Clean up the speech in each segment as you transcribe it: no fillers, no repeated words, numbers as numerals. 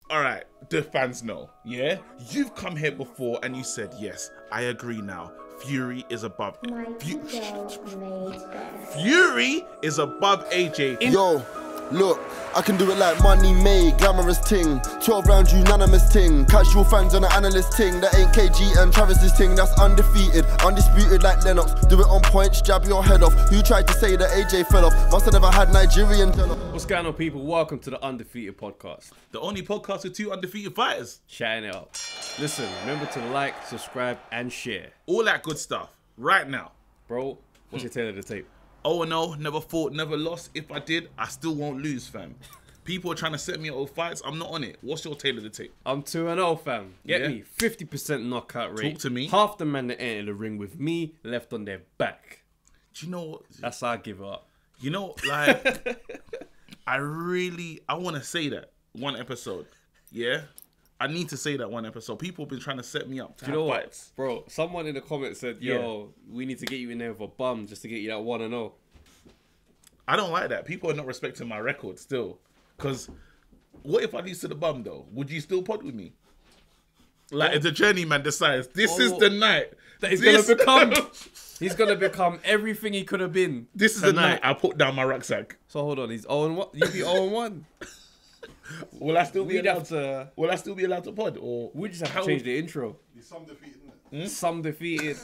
All right, the fans know, yeah? You've come here before and you said, yes, I agree now. Fury is above. Fury is above AJ. Yo, look, I can do it like money made, glamorous ting. 12 round unanimous ting. Casual fans on the analyst ting. That ain't KG and Travis's ting. That's undefeated, undisputed like Lennox. Do it on points, jab your head off. Who tried to say that AJ fell off? Must have never had Nigerian jello. What's going on, people? Welcome to the Undefeated Podcast. The only podcast with 2 undefeated fighters. Chatting it up. Listen, remember to like, subscribe, and share. All that good stuff, right now. Bro, what's your tail of the tape? 0-0, never fought, never lost. If I did, I still won't lose, fam. People are trying to set me up with fights. I'm not on it. What's your tail of the tape? I'm 2-0, fam. Get Yeah. me 50% knockout rate. Talk to me. Half the men that enter the ring with me left on their back. Do you know what? That's how I give it up. You know, like, I want to say that one episode. Yeah? I need to say that one episode. People have been trying to set me up to You know have what, fights. bro? Someone in the comments said, "Yo, we need to get you in there with a bum just to get you that 1-0." I don't like that. People are not respecting my record still. Because what if I lose to the bum, though? Would you still pod with me? Like, if the journeyman decides, this is the night. That he's going to become... He's going to become everything he could have been. This is the night I put down my rucksack. So hold on, he's 0-1. You be 0-1. Will I still be We'd allowed have to... Will I still be allowed to pod? Or We just have to change the intro. Some defeated, isn't it? Some defeated.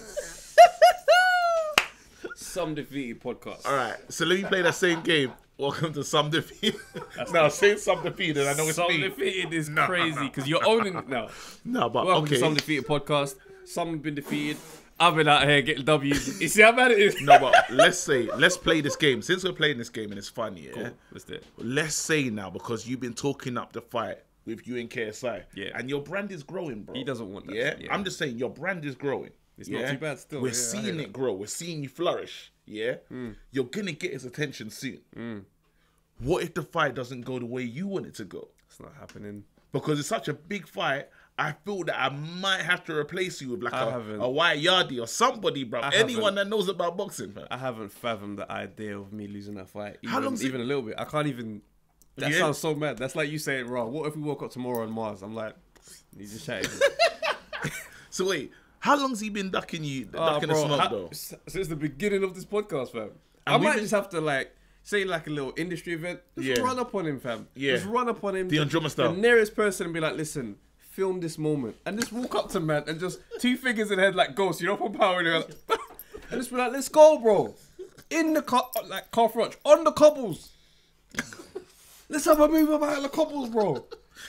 Some defeated podcast. All right, so let me play that same game. Welcome to Some Defeated. No, say Some Defeated. I know it's Some me. defeated is crazy because you're owning it now. No, but Welcome to okay. Some Defeated podcast. Some have been defeated. I've been out here getting W's. You see how bad it is? No, but let's play this game. Since we're playing this game and it's fun, yeah. Cool. Let's do it. Let's say now, because you've been talking up the fight with you and KSI. Yeah. And your brand is growing, bro. He doesn't want that. Yeah. Yeah. I'm just saying your brand is growing. It's not too bad still. We're Yeah, I seeing hear it that. grow. We're seeing you flourish. Yeah. You're gonna get his attention soon. What if the fight doesn't go the way you want it to go? It's not happening. Because it's such a big fight, I feel that I might have to replace you with like I a haven't. white yardie or somebody, bro. Anyone that knows about boxing, man. I haven't fathomed the idea of me losing that fight. How long's it- Even a little bit. I can't even. That Yeah. sounds so mad. That's like you saying, "Raw, what if we woke up tomorrow on Mars?" I'm like, he's just chatting. So wait, how long's he been ducking the smoke though? Since the beginning of this podcast, fam. I we've might been- just have to like say like a little industry event. Just Yeah. run up on him, fam. Yeah. Just run up on him. The Andromeda style. The nearest person and be like, listen, film this moment. And just walk up to man and just 2 fingers in the head like ghost, you know, from power. And, you're like, and just be like, let's go, bro. In the car, like car front, on the cobbles. Let's have a move about the cobbles, bro.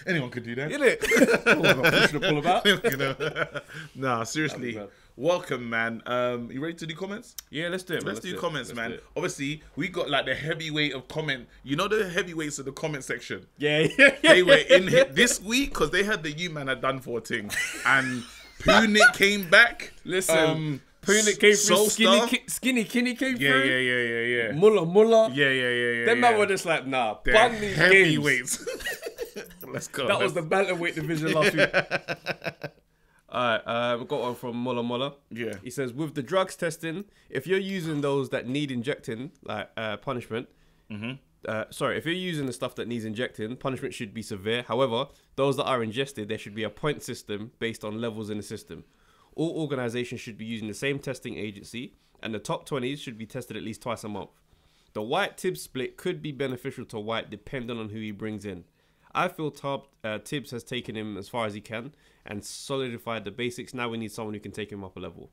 Anyone could do that. Get it? Oh, I'm pushing the pull about. You know? Nah, seriously. Bad. Welcome, man. You ready to do comments? Yeah, let's do it, man. Let's do it. comments, Let's man. do it. Obviously, we got like the heavyweight of comment. You know the heavyweights of the comment section. Yeah. They were in here this week because they had the U-Man had done for a thing, and Punit came back. Listen, Punit came through, Soulstar. Skinny Kinney came Yeah, through. yeah. Mullah. Yeah. Them man were just like, nah, They're bang these games. heavyweights. Let's go. That was the bantamweight division last week. Alright, we've got one from Mullah. Yeah. He says, with the drugs testing, if you're using those that need injecting, like punishment, if you're using the stuff that needs injecting, punishment should be severe. However, those that are ingested, there should be a point system based on levels in the system. All organizations should be using the same testing agency, and the top 20s should be tested at least twice a month. The White Tibbs split could be beneficial to White depending on who he brings in. I feel Tibbs has taken him as far as he can and solidified the basics. Now we need someone who can take him up a level.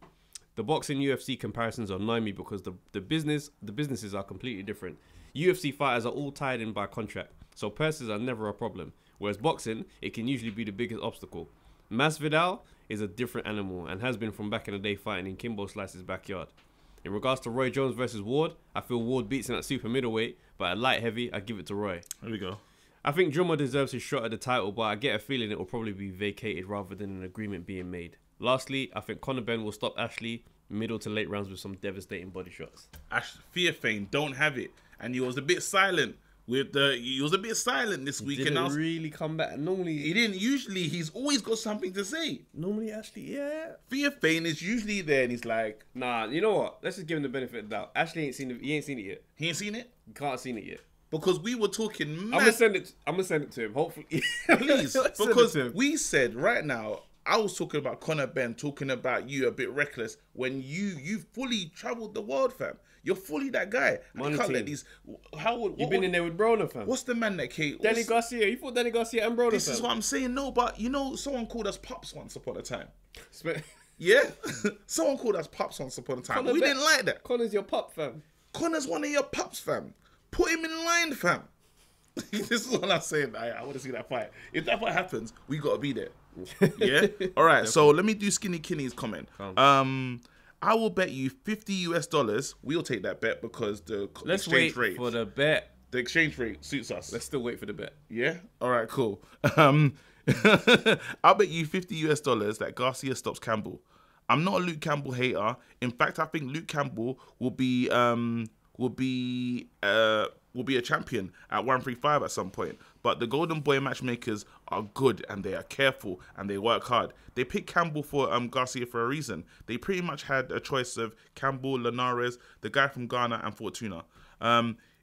The boxing UFC comparisons annoy me because the businesses are completely different. UFC fighters are all tied in by contract, so purses are never a problem. Whereas boxing, it can usually be the biggest obstacle. Masvidal is a different animal and has been from back in the day fighting in Kimbo Slice's backyard. In regards to Roy Jones versus Ward, I feel Ward beats him at super middleweight, but at light heavy, I give it to Roy. There we go. I think Drummer deserves his shot at the title, but I get a feeling it will probably be vacated rather than an agreement being made. Lastly, I think Conor Ben will stop Ashley middle to late rounds with some devastating body shots. Fear Feign don't have it, and he was a bit silent this week. Didn't And really come back. he didn't. Usually, he's always got something to say. Normally Ashley, yeah. Fear Feign is usually there, and he's like, Nah, you know what? Let's just give him the benefit of the doubt. Ashley ain't seen it. He ain't seen it yet. he ain't seen it. You can't have seen it yet. because we were talking I'm mad. gonna send it to him. Hopefully, Please, Send it because to him. we said right now, I was talking about Conor Ben, talking about you a bit reckless when you fully travelled the world, fam. You're fully that guy. And Money you can't let team. these. You've been in there with Broner, fam. What's the man that came? Danny Garcia. You thought Danny Garcia and Broner, This fam. is what I'm saying. No, but you know, someone called us pups once upon a time. Spe- Yeah, someone called us pups once upon a time. Conor We Ben- didn't like that. Connor's your pup, fam. Connor's one of your pups, fam. Put him in line, fam. This is what I'm saying. I want to see that fight. If that fight happens, we gotta be there. Yeah. All right. So let me do Skinny Kinney's comment. I will bet you $50. We'll take that bet because the Let's exchange wait rate. for the bet. The exchange rate suits us. Let's still wait for the bet. Yeah. All right. Cool. I'll bet you $50 that Garcia stops Campbell. I'm not a Luke Campbell hater. In fact, I think Luke Campbell will be a champion at 135 at some point. But the Golden Boy matchmakers are good and they are careful and they work hard. They picked Campbell for Garcia for a reason. They pretty much had a choice of Campbell, Linares, the guy from Ghana, and Fortuna.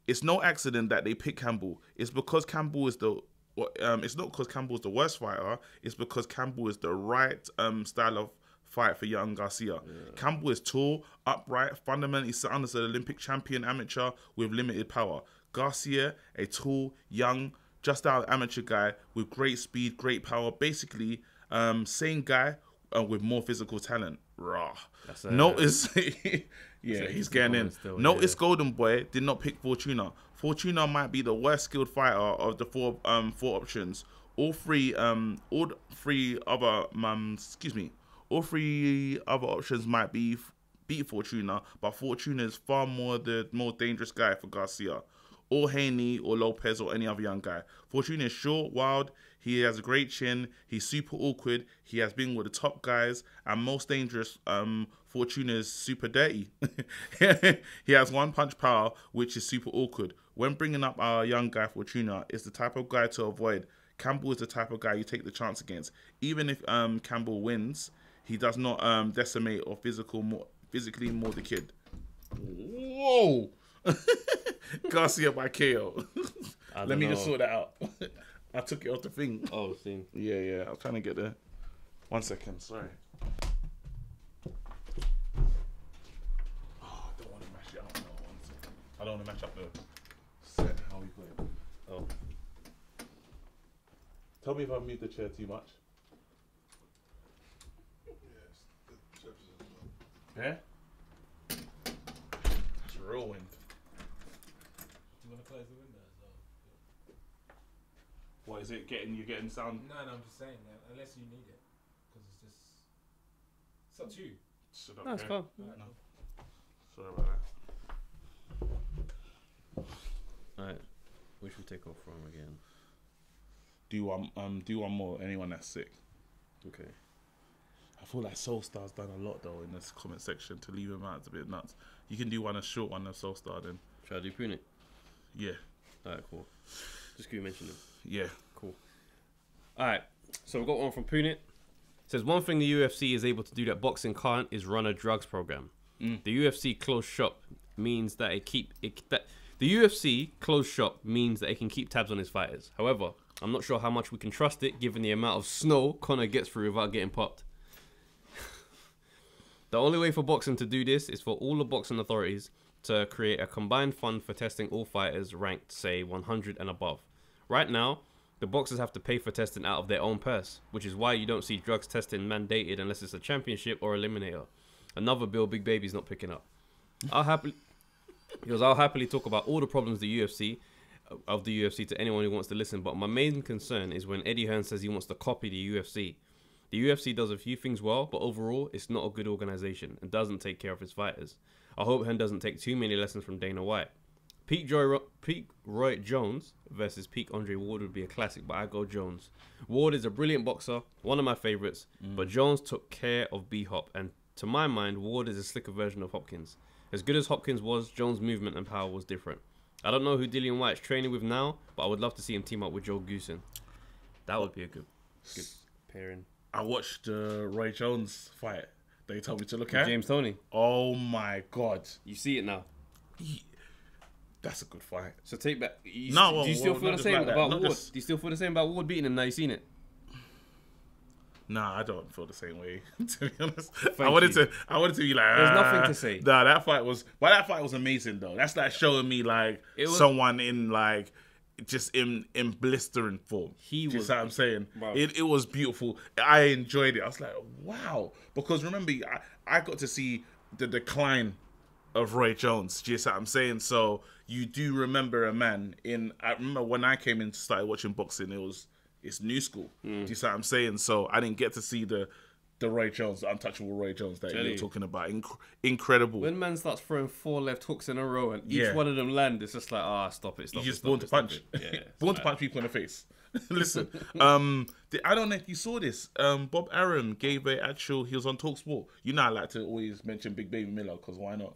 It's no accident that they picked Campbell. It's because Campbell is the. It's not because Campbell's the worst fighter. It's because Campbell is the right style of fight for young Garcia. Yeah. Campbell is tall, upright, fundamentally sound as an Olympic champion amateur with limited power. Garcia, a tall, young, just out amateur guy with great speed, great power. Basically, same guy with more physical talent. Raw. Notice, yeah, he's getting in. Still, Notice Golden Boy did not pick Fortuna. Fortuna might be the worst skilled fighter of the four options. All three other options might be beat Fortuna, but Fortuna is far more the more dangerous guy for Garcia. Or Haney, or Lopez, or any other young guy. Fortuna is short, wild, he has a great chin, he's super awkward, he has been with the top guys, and most dangerous, Fortuna is super dirty. He has one punch power, which is super awkward. When bringing up our young guy, Fortuna is the type of guy to avoid. Campbell is the type of guy you take the chance against. Even if Campbell wins, he does not decimate or physically maul the kid. Whoa! Garcia by KO. Let me just sort that out. I took it off the thing. Oh, see. Yeah. I was trying to get there. 1 second. Sorry. Oh, I don't want to mash it up. No, 1 second. I don't want to mash up the set. How we put it. Oh. Tell me if I've moved the chair too much. Yeah? It's real wind. Do you want to close the window as well? What is it? You're getting sound? No, I'm just saying that unless you need it, because it's up to you. No, it's fine. No. Sorry about that. Alright, where should we take off from again? Do one more. Anyone that's sick. Okay. I feel like Soulstar's done a lot though in this comment section to leave him out. It's a bit nuts. You can do a short one of Soulstar then. Should I do Punit? Yeah. Alright, cool. Just can you mention him? Yeah. Cool. Alright, so we've got one from Punit. It says, one thing the UFC is able to do that boxing can't is run a drugs program. The UFC closed shop means that the UFC closed shop means that it can keep tabs on its fighters. However, I'm not sure how much we can trust it given the amount of snow Conor gets through without getting popped. The only way for boxing to do this is for all the boxing authorities to create a combined fund for testing all fighters ranked, say, 100 and above. Right now, the boxers have to pay for testing out of their own purse, which is why you don't see drugs testing mandated unless it's a championship or eliminator. Another bill Big Baby's not picking up. I'll happily talk about all the problems of the UFC to anyone who wants to listen, but my main concern is when Eddie Hearn says he wants to copy the UFC. The UFC does a few things well, but overall, it's not a good organization and doesn't take care of its fighters. I hope Hearn doesn't take too many lessons from Dana White. Peak Roy Jones versus peak Andre Ward would be a classic, but I go Jones. Ward is a brilliant boxer, one of my favorites, but Jones took care of B-Hop, and to my mind, Ward is a slicker version of Hopkins. As good as Hopkins was, Jones' movement and power was different. I don't know who Dillian White's training with now, but I would love to see him team up with Joe Goosen. That would be a good pairing. I watched the Roy Jones fight. They told me to look at James Toney. Oh my god! You see it now. That's a good fight. So take back. Do you Well, still feel not the just same like that. about Not Ward? just- Do you still feel the same about Ward beating him? Now you seen it. Nah, I don't feel the same way. To be honest, I Thank wanted you. to be like. There's nothing to say. Nah, that fight was amazing though. That's like showing me like It was- someone in like just in blistering form. He Do you was- see what I'm saying? Bro. It was beautiful. I enjoyed it. I was like, wow, because remember, I got to see the decline of Roy Jones. Do you see what I'm saying? So you do remember a man I remember when I came in to start watching boxing, it's new school. Do you see what I'm saying? So I didn't get to see the Roy Jones, the untouchable Roy Jones that you're talking about. Incredible. When man starts throwing 4 left hooks in a row and each Yeah. one of them land, it's just like, stop it. You're just born to punch. Yeah, Born to punch people in the face. Listen, I don't know if you saw this. Bob Arum gave he was on TalkSport. You know I like to always mention Big Baby Miller, because why not?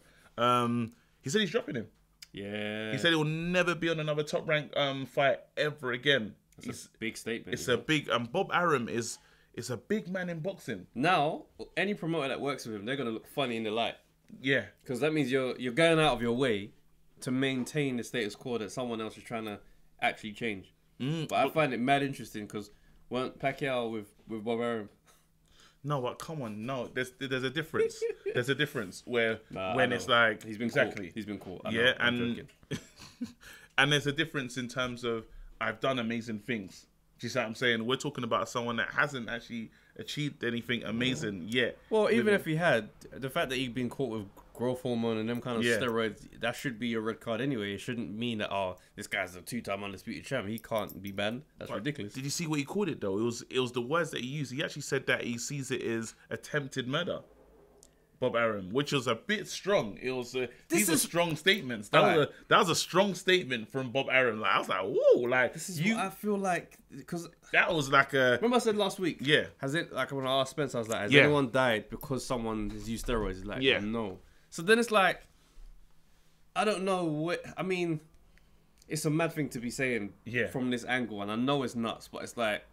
He said he's dropping him. Yeah. He said he'll never be on another top rank fight ever again. It's a big statement. It's a big Bob Arum is a big man in boxing. Now, any promoter that works with him, they're gonna look funny in the light, Yeah. because that means you're going out of your way to maintain the status quo that someone else is trying to actually change. But I find it mad interesting because weren't Pacquiao with Bob Arum? No, but come on, no. There's a difference. There's a difference where Nah, when I it's know. like He's been exactly. Cool. He's been cool. I Yeah, know, I'm and joking. and there's a difference in terms of I've done amazing things. Do you see what I'm saying? We're talking about someone that hasn't actually achieved anything amazing yet. Well, even if he had, the fact that he'd been caught with growth hormone and them kind of Yeah. steroids, that should be a red card anyway. It shouldn't mean that, this guy's a 2-time undisputed champ. He can't be banned. That's ridiculous. Did you see what he called it though? It was the words that he used. He actually said that he sees it as attempted murder. Bob Arum, which was a bit strong. It was these are strong statements. That was a strong statement from Bob Arum. Like I was like, whoa, like This is what I feel like, because that was like a remember I said last week? Yeah. Has it, like when I asked Spence, I was like, has Yeah. anyone died because someone has used steroids? He's like, Yeah. no. So then it's like, I don't know what, I mean, it's a mad thing to be saying from this angle, and I know it's nuts, but it's like,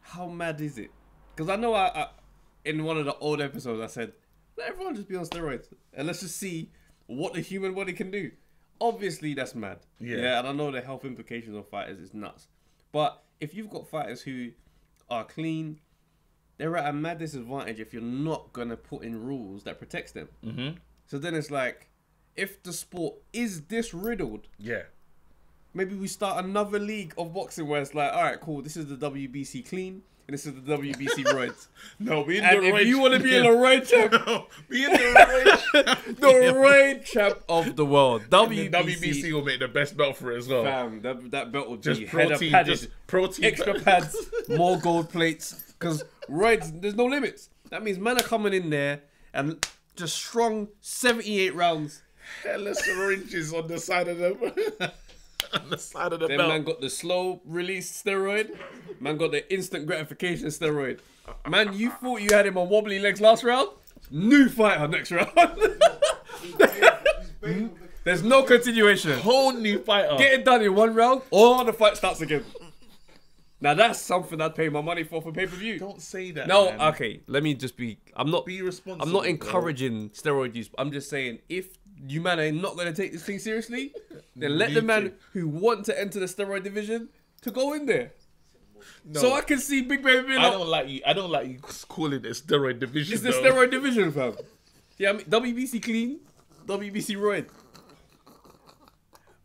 how mad is it? Because I know I in one of the old episodes I said, let everyone just be on steroids and let's just see what the human body can do. Obviously, that's mad. Yeah. And I know the health implications of fighters is nuts. But if you've got fighters who are clean, they're at a mad disadvantage if you're not going to put in rules that protects them. Mm-hmm. So then it's like, if the sport is this riddled, Yeah. maybe we start another league of boxing where it's like, all right, cool, this is the WBC clean, and this is the WBC roids. No, be in And the if roid you want to be in a roid champ, No, be in the roid the roid champ of the world, The WBC, WBC will make the best belt for it as well. fam, that belt would Just be header protein, padded, just protein. extra pads, more gold plates, because roids, there's no limits. That means men are coming in there and just strong 78 rounds. Hella syringes on the side of the on the side of the Then belt. man got the slow release steroid. Man got the instant gratification steroid. Man, you thought you had him on wobbly legs last round? New fighter next round. There's no continuation. Whole new fighter. Get it done in one round, or the fight starts again. Now that's something I'd pay my money for pay-per-view. Don't say that. No, man. okay. Let me just be. I'm not. Be responsible. I'm not bro. encouraging steroid use. I'm just saying, if you man are not going to take this thing seriously, then let Me the man too. who want to enter the steroid division to go in there. No. So I can see Big Baby being I like, don't like you. I don't like you calling it steroid division. it's the though. steroid division, fam. Yeah, I mean, WBC clean, WBC roid.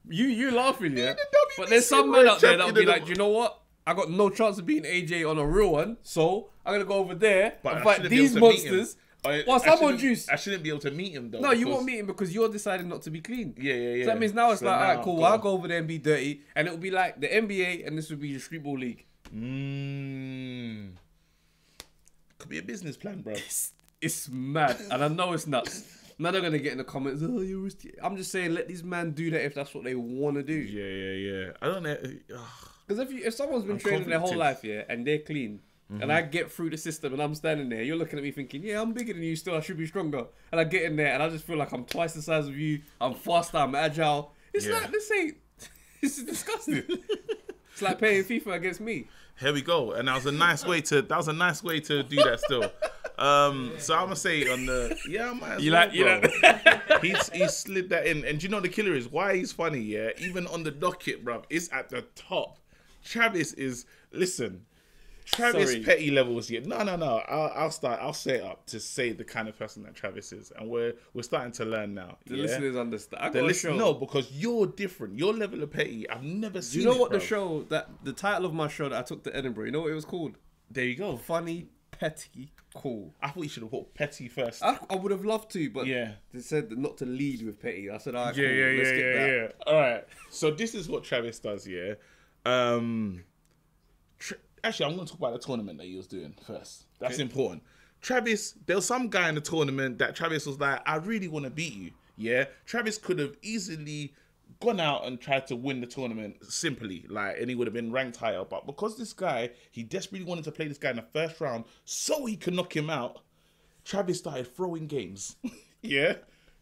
You laughing, yeah? the But there's WBC some men roid out there that'll champion be of like, you know what? I got no chance of beating AJ on a real one, so I'm gonna go over there But and I fight shouldn't be these able to meet him. monsters. I Whilst I'm on shouldn't- juice. I shouldn't be able to meet him though. No, you because- won't meet him because you're deciding not to be clean. Yeah. So that means now it's So like, now, alright, cool, go I'll on. go over there and be dirty, and it'll be like the NBA, and this would be the street ball league. Could be a business plan, bro. It's mad, and I know it's nuts. Now they're gonna get in the comments, oh, you're risky. I'm just saying, let these men do that if that's what they want to do. Yeah. I don't know. Because if someone's been training their whole conflicted. life, yeah, and they're clean, and I get through the system and I'm standing there, you're looking at me thinking, yeah, I'm bigger than you still, I should be stronger. And I get in there and I just feel like I'm twice the size of you, I'm faster, I'm agile. It's Yeah. like, this is disgusting. It's like playing FIFA against me. Here we go, and that was a nice way to do that. Still, So I'm gonna say on the I might as You well, like- you bro. He slid that in, and do you know what the killer is? Why he's funny? Yeah, even on the docket, bro, it's at the top. Travis is Travis Sorry. petty levels. Yeah, no. I'll start. I'll set up to say the kind of person that Travis is, and we're starting to learn now. The yeah? listeners understand. I The got a listen, show. no, because you're different. Your level of petty, I've never Do seen. you know it, what bro. the show the title of my show that I took to Edinburgh? You know what it was called? There you go. Funny, petty, cool. I thought you should have put petty first. I would have loved to, but Yeah. they said not to lead with petty. I said, all right, Yeah, cool, let's get that. yeah. All right. So this is what Travis does. Yeah. Actually, I'm going to talk about the tournament that he was doing first. That's important. Travis, there was some guy in the tournament that Travis was like, I really want to beat you. Yeah. Travis could have easily gone out and tried to win the tournament simply, like, and he would have been ranked higher. But because this guy, he desperately wanted to play this guy in the first round so he could knock him out, Travis started throwing games. Yeah.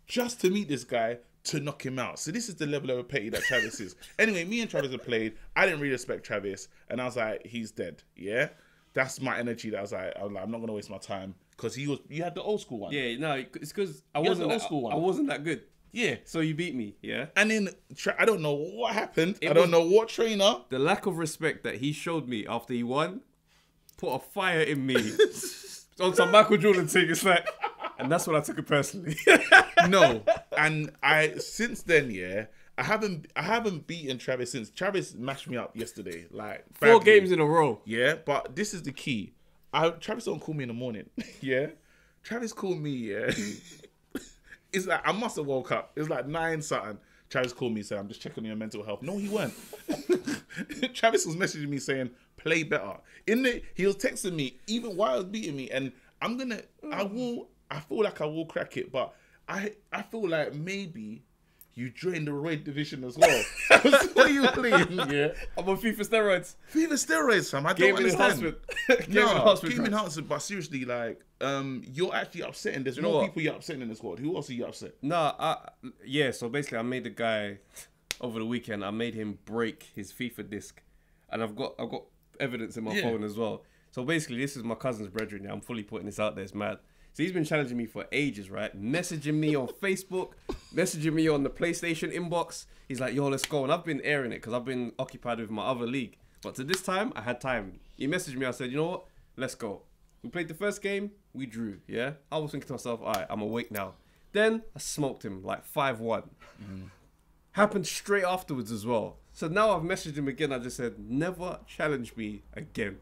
Just to meet this guy to knock him out. So this is the level of petty that Travis is. Anyway, me and Travis have played. I didn't really respect Travis, and I was like, he's dead. Yeah, that's my energy. That I was like, I'm not gonna waste my time because you had the old school one. Yeah, no, it's because I You had wasn't the old that, school one. I wasn't that good. Yeah. So you beat me, yeah? And then I don't know what happened. I was- don't know what trainer. The lack of respect that he showed me after he won put a fire in me. On some Michael Jordan thing, it's like, and that's what I took it personally. No, and since then, yeah, I haven't beaten Travis since. Travis mashed me up yesterday, like 4 badly. games in a row. Yeah, but this is the key. Travis don't call me in the morning. Yeah, Travis called me. Yeah, it's like I must have woke up. It's like 9 something. Travis called me saying, "I'm just checking on your mental health." No, he weren't. Travis was messaging me saying, "Play better." He was texting me even while I was beating me, and I feel like I will crack it, but I feel like maybe you joined the Roy division as well. What are you playing? Yeah. I'm on FIFA steroids. FIFA steroids, fam. I Game don't understand. enhancement. Game enhancement, but seriously, like, you're actually upsetting. There's know more what? people you're upsetting in this world. Who else are you upset? Yeah, so basically I made the guy over the weekend, I made him break his FIFA disc. And I've got evidence in my phone as well. So basically this is my cousin's brethren. Yeah, I'm fully putting this out there, it's mad. So he's been challenging me for ages, right? Messaging me on Facebook, messaging me on the PlayStation inbox. He's like, yo, let's go. And I've been airing it because I've been occupied with my other league. But to this time, I had time. He messaged me. I said, you know what? Let's go. We played the first game. We drew, yeah? I was thinking to myself, all right, I'm awake now. Then I smoked him like 5-1. Happened straight afterwards as well. So now I've messaged him again. I just said, never challenge me again.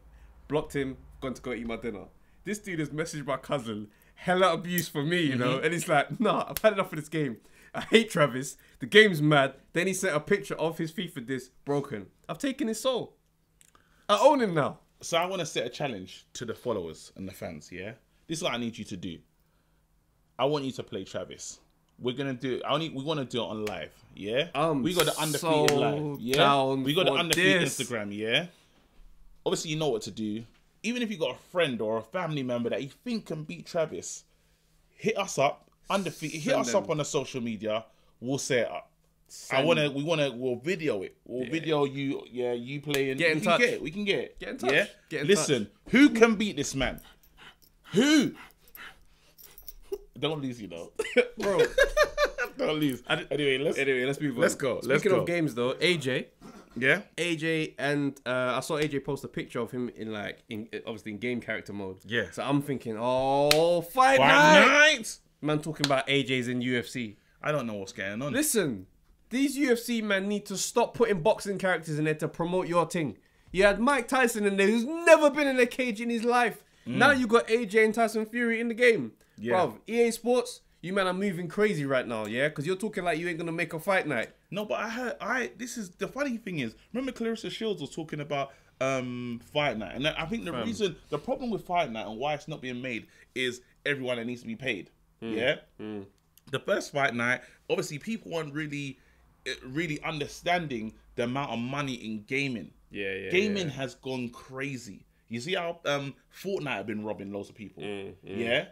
Blocked him, gone to go eat my dinner. This dude has messaged my cousin, hella abuse for me, you know? And he's like, nah, I've had enough of this game. I hate Travis. The game's mad. Then he sent a picture of his FIFA disc broken. I've taken his soul. I own him now. So I want to set a challenge to the followers and the fans, yeah? This is what I need you to do. I want you to play Travis. We're gonna do it. We want to do it on live, yeah? We got the undefeated so live, yeah? down We got the for undefeated this. Instagram, yeah? Obviously, you know what to do. Even if you got a friend or a family member that you think can beat Travis, hit us up, undefeated. Hit us up on the social media. We'll set it up. We'll video it. We'll video you, you playing. Get in touch. We can get it. Get in touch. Yeah? Get in Listen, who can beat this man? Who? Don't lose, you know. Bro. Don't lose. Anyway, Let's move on. Let's go. Speaking of games though, AJ and I saw AJ post a picture of him in obviously in game character mode. Yeah. So I'm thinking, fight night. Night. Man talking about AJ's in UFC. I don't know what's going on. Listen, these UFC men need to stop putting boxing characters in there to promote your thing. You had Mike Tyson in there who's never been in a cage in his life. Now you got AJ and Tyson Fury in the game. Yeah. Bruv, EA Sports, you man are moving crazy right now, yeah? Because you're talking like you ain't going to make a fight night. No, but this is the funny thing is, remember Clarissa Shields was talking about fight night, and I think the problem with fight night and why it's not being made is everyone that needs to be paid. Yeah. The first fight night, obviously people weren't really understanding the amount of money in gaming. Gaming has gone crazy. You see how Fortnite have been robbing loads of people. Yeah,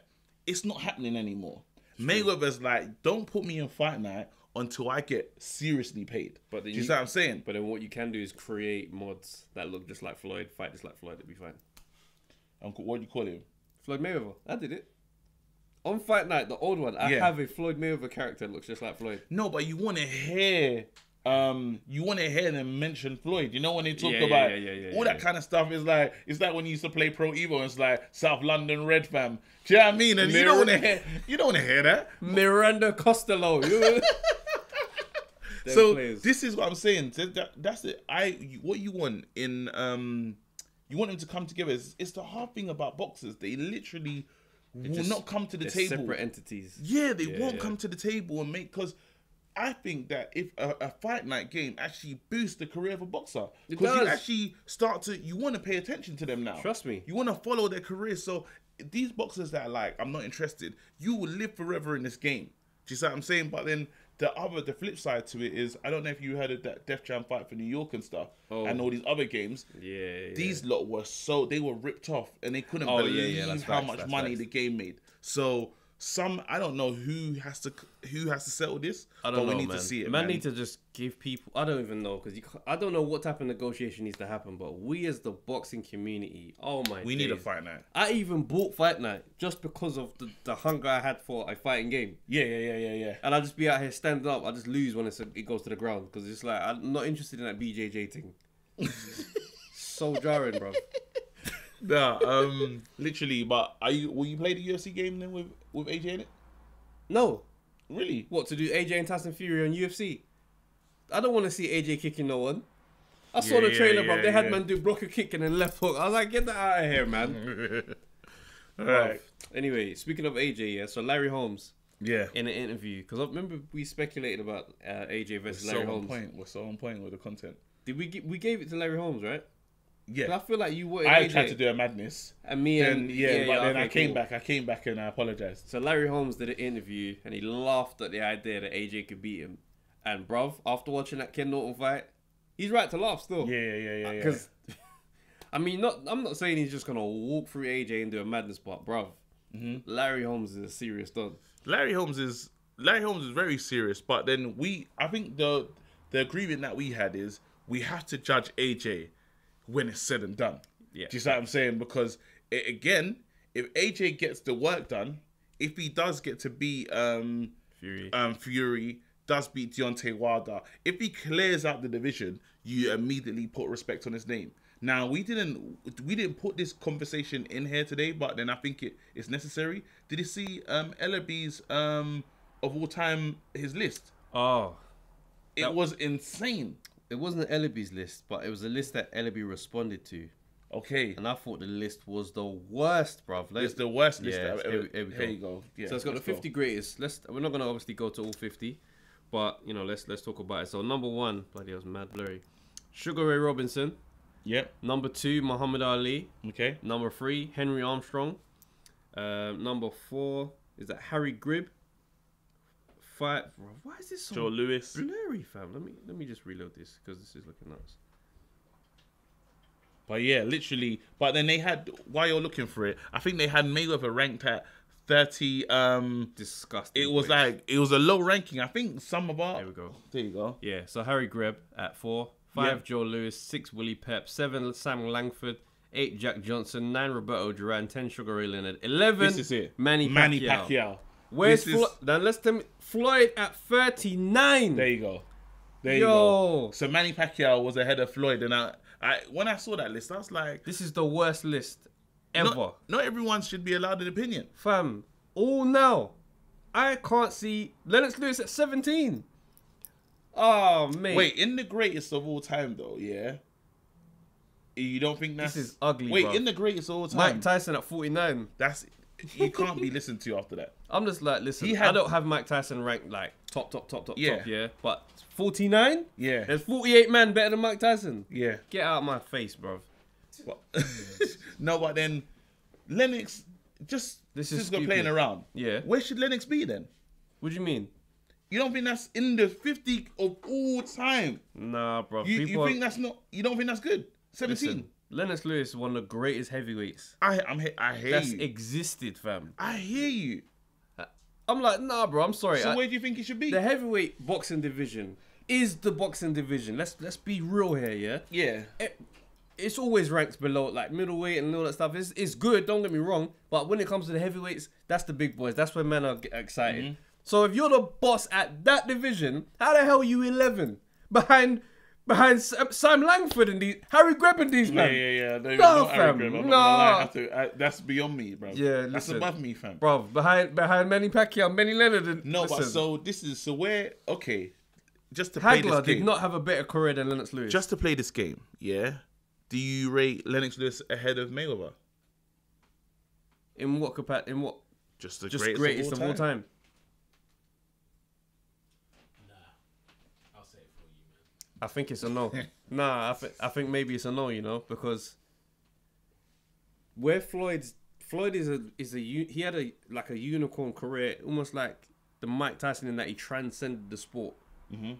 it's not happening anymore. Mayweather's like, don't put me in fight night until I get seriously paid. But do you see what I'm saying? But then what you can do is create mods that look just like Floyd, fight just like Floyd, it'll be fine. What do you call him? Floyd Mayweather. I did it. On Fight Night, the old one, I have a Floyd Mayweather character that looks just like Floyd. No, but you want to hear them mention Floyd. You know when they talk about all that kind of stuff. Is like it's like when you used to play Pro Evo. It's like South London Red Fam. Do you know what I mean? And you don't want to hear that. Miranda Costello. So this is what I'm saying. That's it. What you want in you want them to come together. It's the hard thing about boxers. They literally will not come to the table. Separate entities. Yeah, they won't come to the table and make, because I think that if a fight night game actually boosts the career of a boxer, because you actually you want to pay attention to them now. Trust me. You want to follow their career. So these boxers that are like, I'm not interested, you will live forever in this game. Do you see what I'm saying? But then the flip side to it is, I don't know if you heard of that Def Jam fight for New York and stuff, and all these other games. These lot were they were ripped off, and they couldn't believe how much money the game made. So I don't know who has to settle this. But we need to see it. Man, need to just give people. I don't even know, because I don't know what type of negotiation needs to happen. But we as the boxing community, we need a fight night. I even bought Fight Night just because of the hunger I had for a fighting game. Yeah. And I just be out here standing up. I just lose when it goes to the ground, because it's like I'm not interested in that BJJ thing. So jarring, bro. Nah, literally. But will you play the UFC game then with AJ in it? No. Really? What, to do AJ and Tyson Fury on UFC? I don't want to see AJ kicking no one. I saw the trailer, bro. They had man do blocker kick and then left hook. I was like, get that out of here, man. All right. Anyway, speaking of AJ, so Larry Holmes. Yeah. In an interview, because I remember we speculated about AJ versus Larry Holmes. We're so on point with the content. Did we gave it to Larry Holmes, right? Yeah. I feel like you wanted I AJ. tried to do a madness. And me and... then I came back and I apologized. So Larry Holmes did an interview and he laughed at the idea that AJ could beat him. And bruv, after watching that Ken Norton fight, he's right to laugh still. Yeah. Because, I mean, I'm not saying he's just going to walk through AJ and do a madness, but bruv, Larry Holmes is a serious done. Larry Holmes is very serious, but then I think the agreement that we had is we have to judge AJ when it's said and done. Yeah. Do you see what I'm saying? Because again, if AJ gets the work done, if he does get to beat Fury does beat Deontay Wilder, if he clears out the division, you immediately put respect on his name. Now we didn't put this conversation in here today, but then I think it's necessary. Did you see Ellaby's of all time, his list? Oh, it was insane. It wasn't Ellaby's list, but it was a list that Ellaby responded to. Okay. And I thought the list was the worst, bruv. It's the worst list yeah, ever. Here you go. Yeah, so it's got the 50 greatest. We're not going to obviously go to all 50, but, you know, let's talk about it. So number 1, bloody, it was mad blurry. Sugar Ray Robinson. Yep. Number 2, Muhammad Ali. Okay. Number 3, Henry Armstrong. Number 4, is that Harry Gribb? 5, why is this so Joe Lewis. blurry, fam? Let me just reload this, because this is looking nuts. But yeah, literally. But then they had, while you're looking for it, I think they had Mayweather ranked at 30. Disgusting. It was it was a low ranking. I think some of our. There we go. There you go. Yeah, so Harry Gribb at 4. 5, Yeah. Joe Lewis. 6, Willie Pep. 7, Sam Langford. 8, Jack Johnson. 9, Roberto Duran. 10, Sugar Ray Leonard. 11, This is it. Manny Pacquiao. Where's This is- Then let's tell me, Floyd at 39. There you go. There you go. So Manny Pacquiao was ahead of Floyd, and I when I saw that list, I was like, This is the worst list ever. Not everyone should be allowed an opinion. Fam, all now. I can't see Lennox Lewis at 17. Oh, mate. Wait, in the greatest of all time, though, yeah. You don't think that's This is ugly, Wait, bro. in the greatest of all time, Mike Tyson at 49. that's you can't be listened to after that. I'm just like, listen, He had- I don't have Mike Tyson ranked like top, Yeah. yeah. But 49? Yeah, There's 48 men better than Mike Tyson. yeah. Get out of my face, bro. But- no, but then Lennox just This is got stupid. playing around. Yeah. Where should Lennox be then? What do you mean? You don't think that's in the 50 of all time? Nah, bro. You think that's not? You don't think that's good? 17. Listen, Lennox Lewis is one of the greatest heavyweights I hear that's you. existed, fam. I hear you. I'm like, nah, bro. I'm sorry. So where do you think he should be? The heavyweight boxing division is the boxing division. Let's be real here, yeah. Yeah. it's always ranked below, like middleweight and all that stuff. It's good, don't get me wrong. But when it comes to the heavyweights, that's the big boys. That's where men are excited. Mm-hmm. So if you're the boss at that division, how the hell are you 11 behind Sam Langford and these Harry Greb and these men? Yeah. No, fam. That's beyond me, bro. Yeah, that's listen, above me, fam. Bro, behind Manny Pacquiao, Manny Leonard. And, No, listen, but so where? Okay, just to play this Hagler game. did not have a better career than Lennox Lewis. Just to play this game, yeah. Do you rate Lennox Lewis ahead of Mayweather? In what capacity? In what? Just greatest of all time. I'll say it for you, man. I think it's a no. Nah, I think maybe it's a no. You know, because where Floyd he had a unicorn career, almost like the Mike Tyson in that he transcended the sport. Mm-hmm.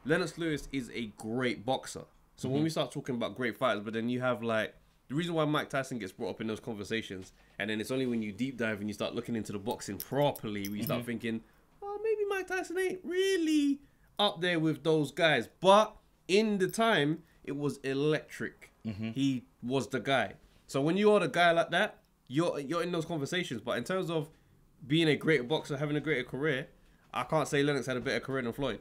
Lennox Lewis is a great boxer. So when we start talking about great fighters, but then you have like the reason why Mike Tyson gets brought up in those conversations, and then it's only when you deep dive and you start looking into the boxing properly, where you start thinking, oh, maybe Mike Tyson ain't really up there with those guys. But in the time, it was electric. He was the guy. So when you are the guy like that, you're in those conversations. But in terms of being a greater boxer, having a greater career, I can't say Lennox had a better career than Floyd.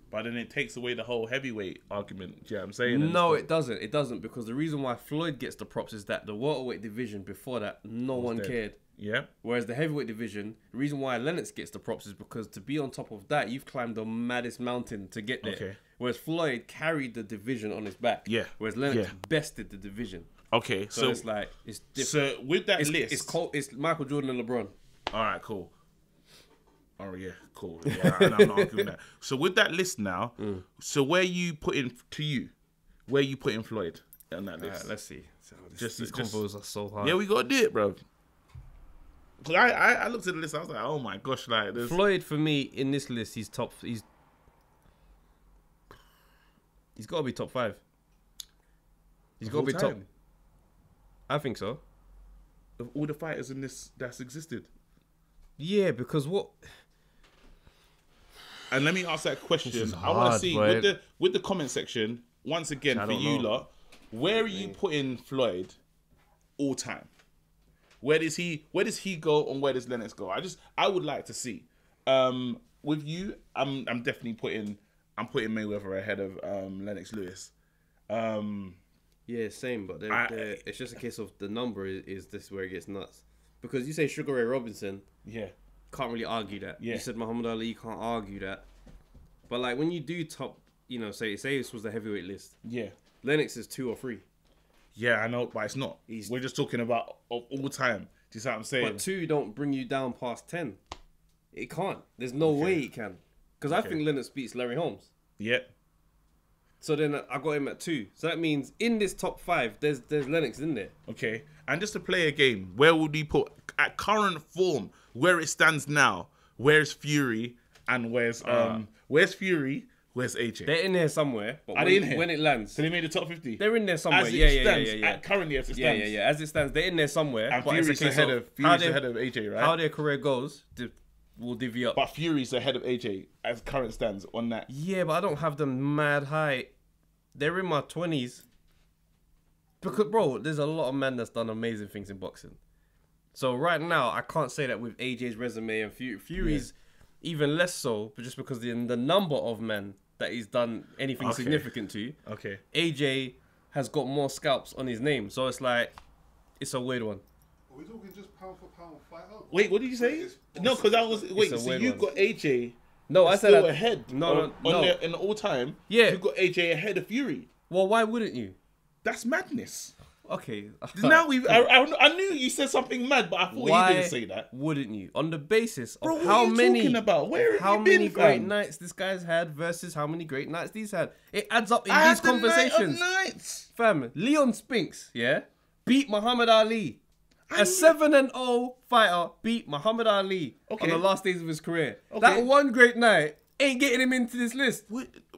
But then it takes away the whole heavyweight argument. Do you know what I'm saying? No, it doesn't. It doesn't, because the reason why Floyd gets the props is that the welterweight division before that, no one cared. Yeah. Whereas the heavyweight division, the reason why Lennox gets the props is because to be on top of that, you've climbed the maddest mountain to get there. Okay. Whereas Floyd carried the division on his back. Yeah. Whereas Lennox bested the division. Okay, So it's like, it's different. So with that list, It's Michael Jordan and LeBron. all right, cool. Oh yeah, cool. Yeah, and I'm not arguing that. So with that list now, so where you putting Floyd on that list? Let's see. So Just- these just- combos are so hard. Yeah, we gotta do it, bro. Cause I looked at the list, I was like, oh my gosh, like there's Floyd for me in this list, he's got to be top 5. He's got to be top. time. I think so. Of all the fighters in this that's existed. Yeah, because what? And let me ask that question. This is I want to hard, see boy. with the comment section once again I for don't you know. lot. Where are you putting Floyd all time? Where does he go and where does Lennox go? I would like to see. With you, I'm definitely putting Mayweather ahead of Lennox Lewis. Yeah, same. But it's just a case of the number is this where it gets nuts. Because you say Sugar Ray Robinson, Yeah. can't really argue that. Yeah. You said Muhammad Ali, you can't argue that. But like when you do top, say this was the heavyweight list. Yeah. Lennox is 2 or 3. Yeah, I know, but it's not. We're just talking about of all time. Do you see what I'm saying? But 2 don't bring you down past 10. It can't. There's no way it can. Because I think Lennox beats Larry Holmes. Yeah. So then I got him at 2. So that means in this top 5, there's Lennox in there. Okay. And just to play a game, where would we put at current form, where it stands now? Where's Fury and where's Fury? Where's AJ? They're in there somewhere. But Are they in here? when it lands, So they made the top 50. they're in there somewhere. As it Yeah. stands, currently as it stands. Yeah. As it stands, they're in there somewhere. And but it's a Fury's case ahead of of how AJ, right? How their career goes will divvy up. But Fury's ahead of AJ as current stands on that. Yeah, but I don't have them mad high. They're in my 20s. Because, bro, there's a lot of men that's done amazing things in boxing. So right now, I can't say that with AJ's resume and Fury's even less so, but just because the number of men that he's done anything significant to. Okay. AJ has got more scalps on his name. So it's like, it's a weird one. Are we talking just pound for pound fight out? Wait, what did you say? No, because I was a so weird you one. got AJ. No, I said still that- ahead. No. In the all time. Yeah. You got AJ ahead of Fury. Well, why wouldn't you? That's madness. Okay. Now I knew you said something mad, but I thought Why he didn't say that. wouldn't you? On the basis of Bro, what how are you many talking about? Where have how you been, many great fam? nights this guy's had versus how many great nights these had. It adds up in I these had the night of conversations. nights. Fam, Leon Spinks, beat Muhammad Ali. A 7-0 fighter beat Muhammad Ali on the last days of his career. That one great night ain't getting him into this list.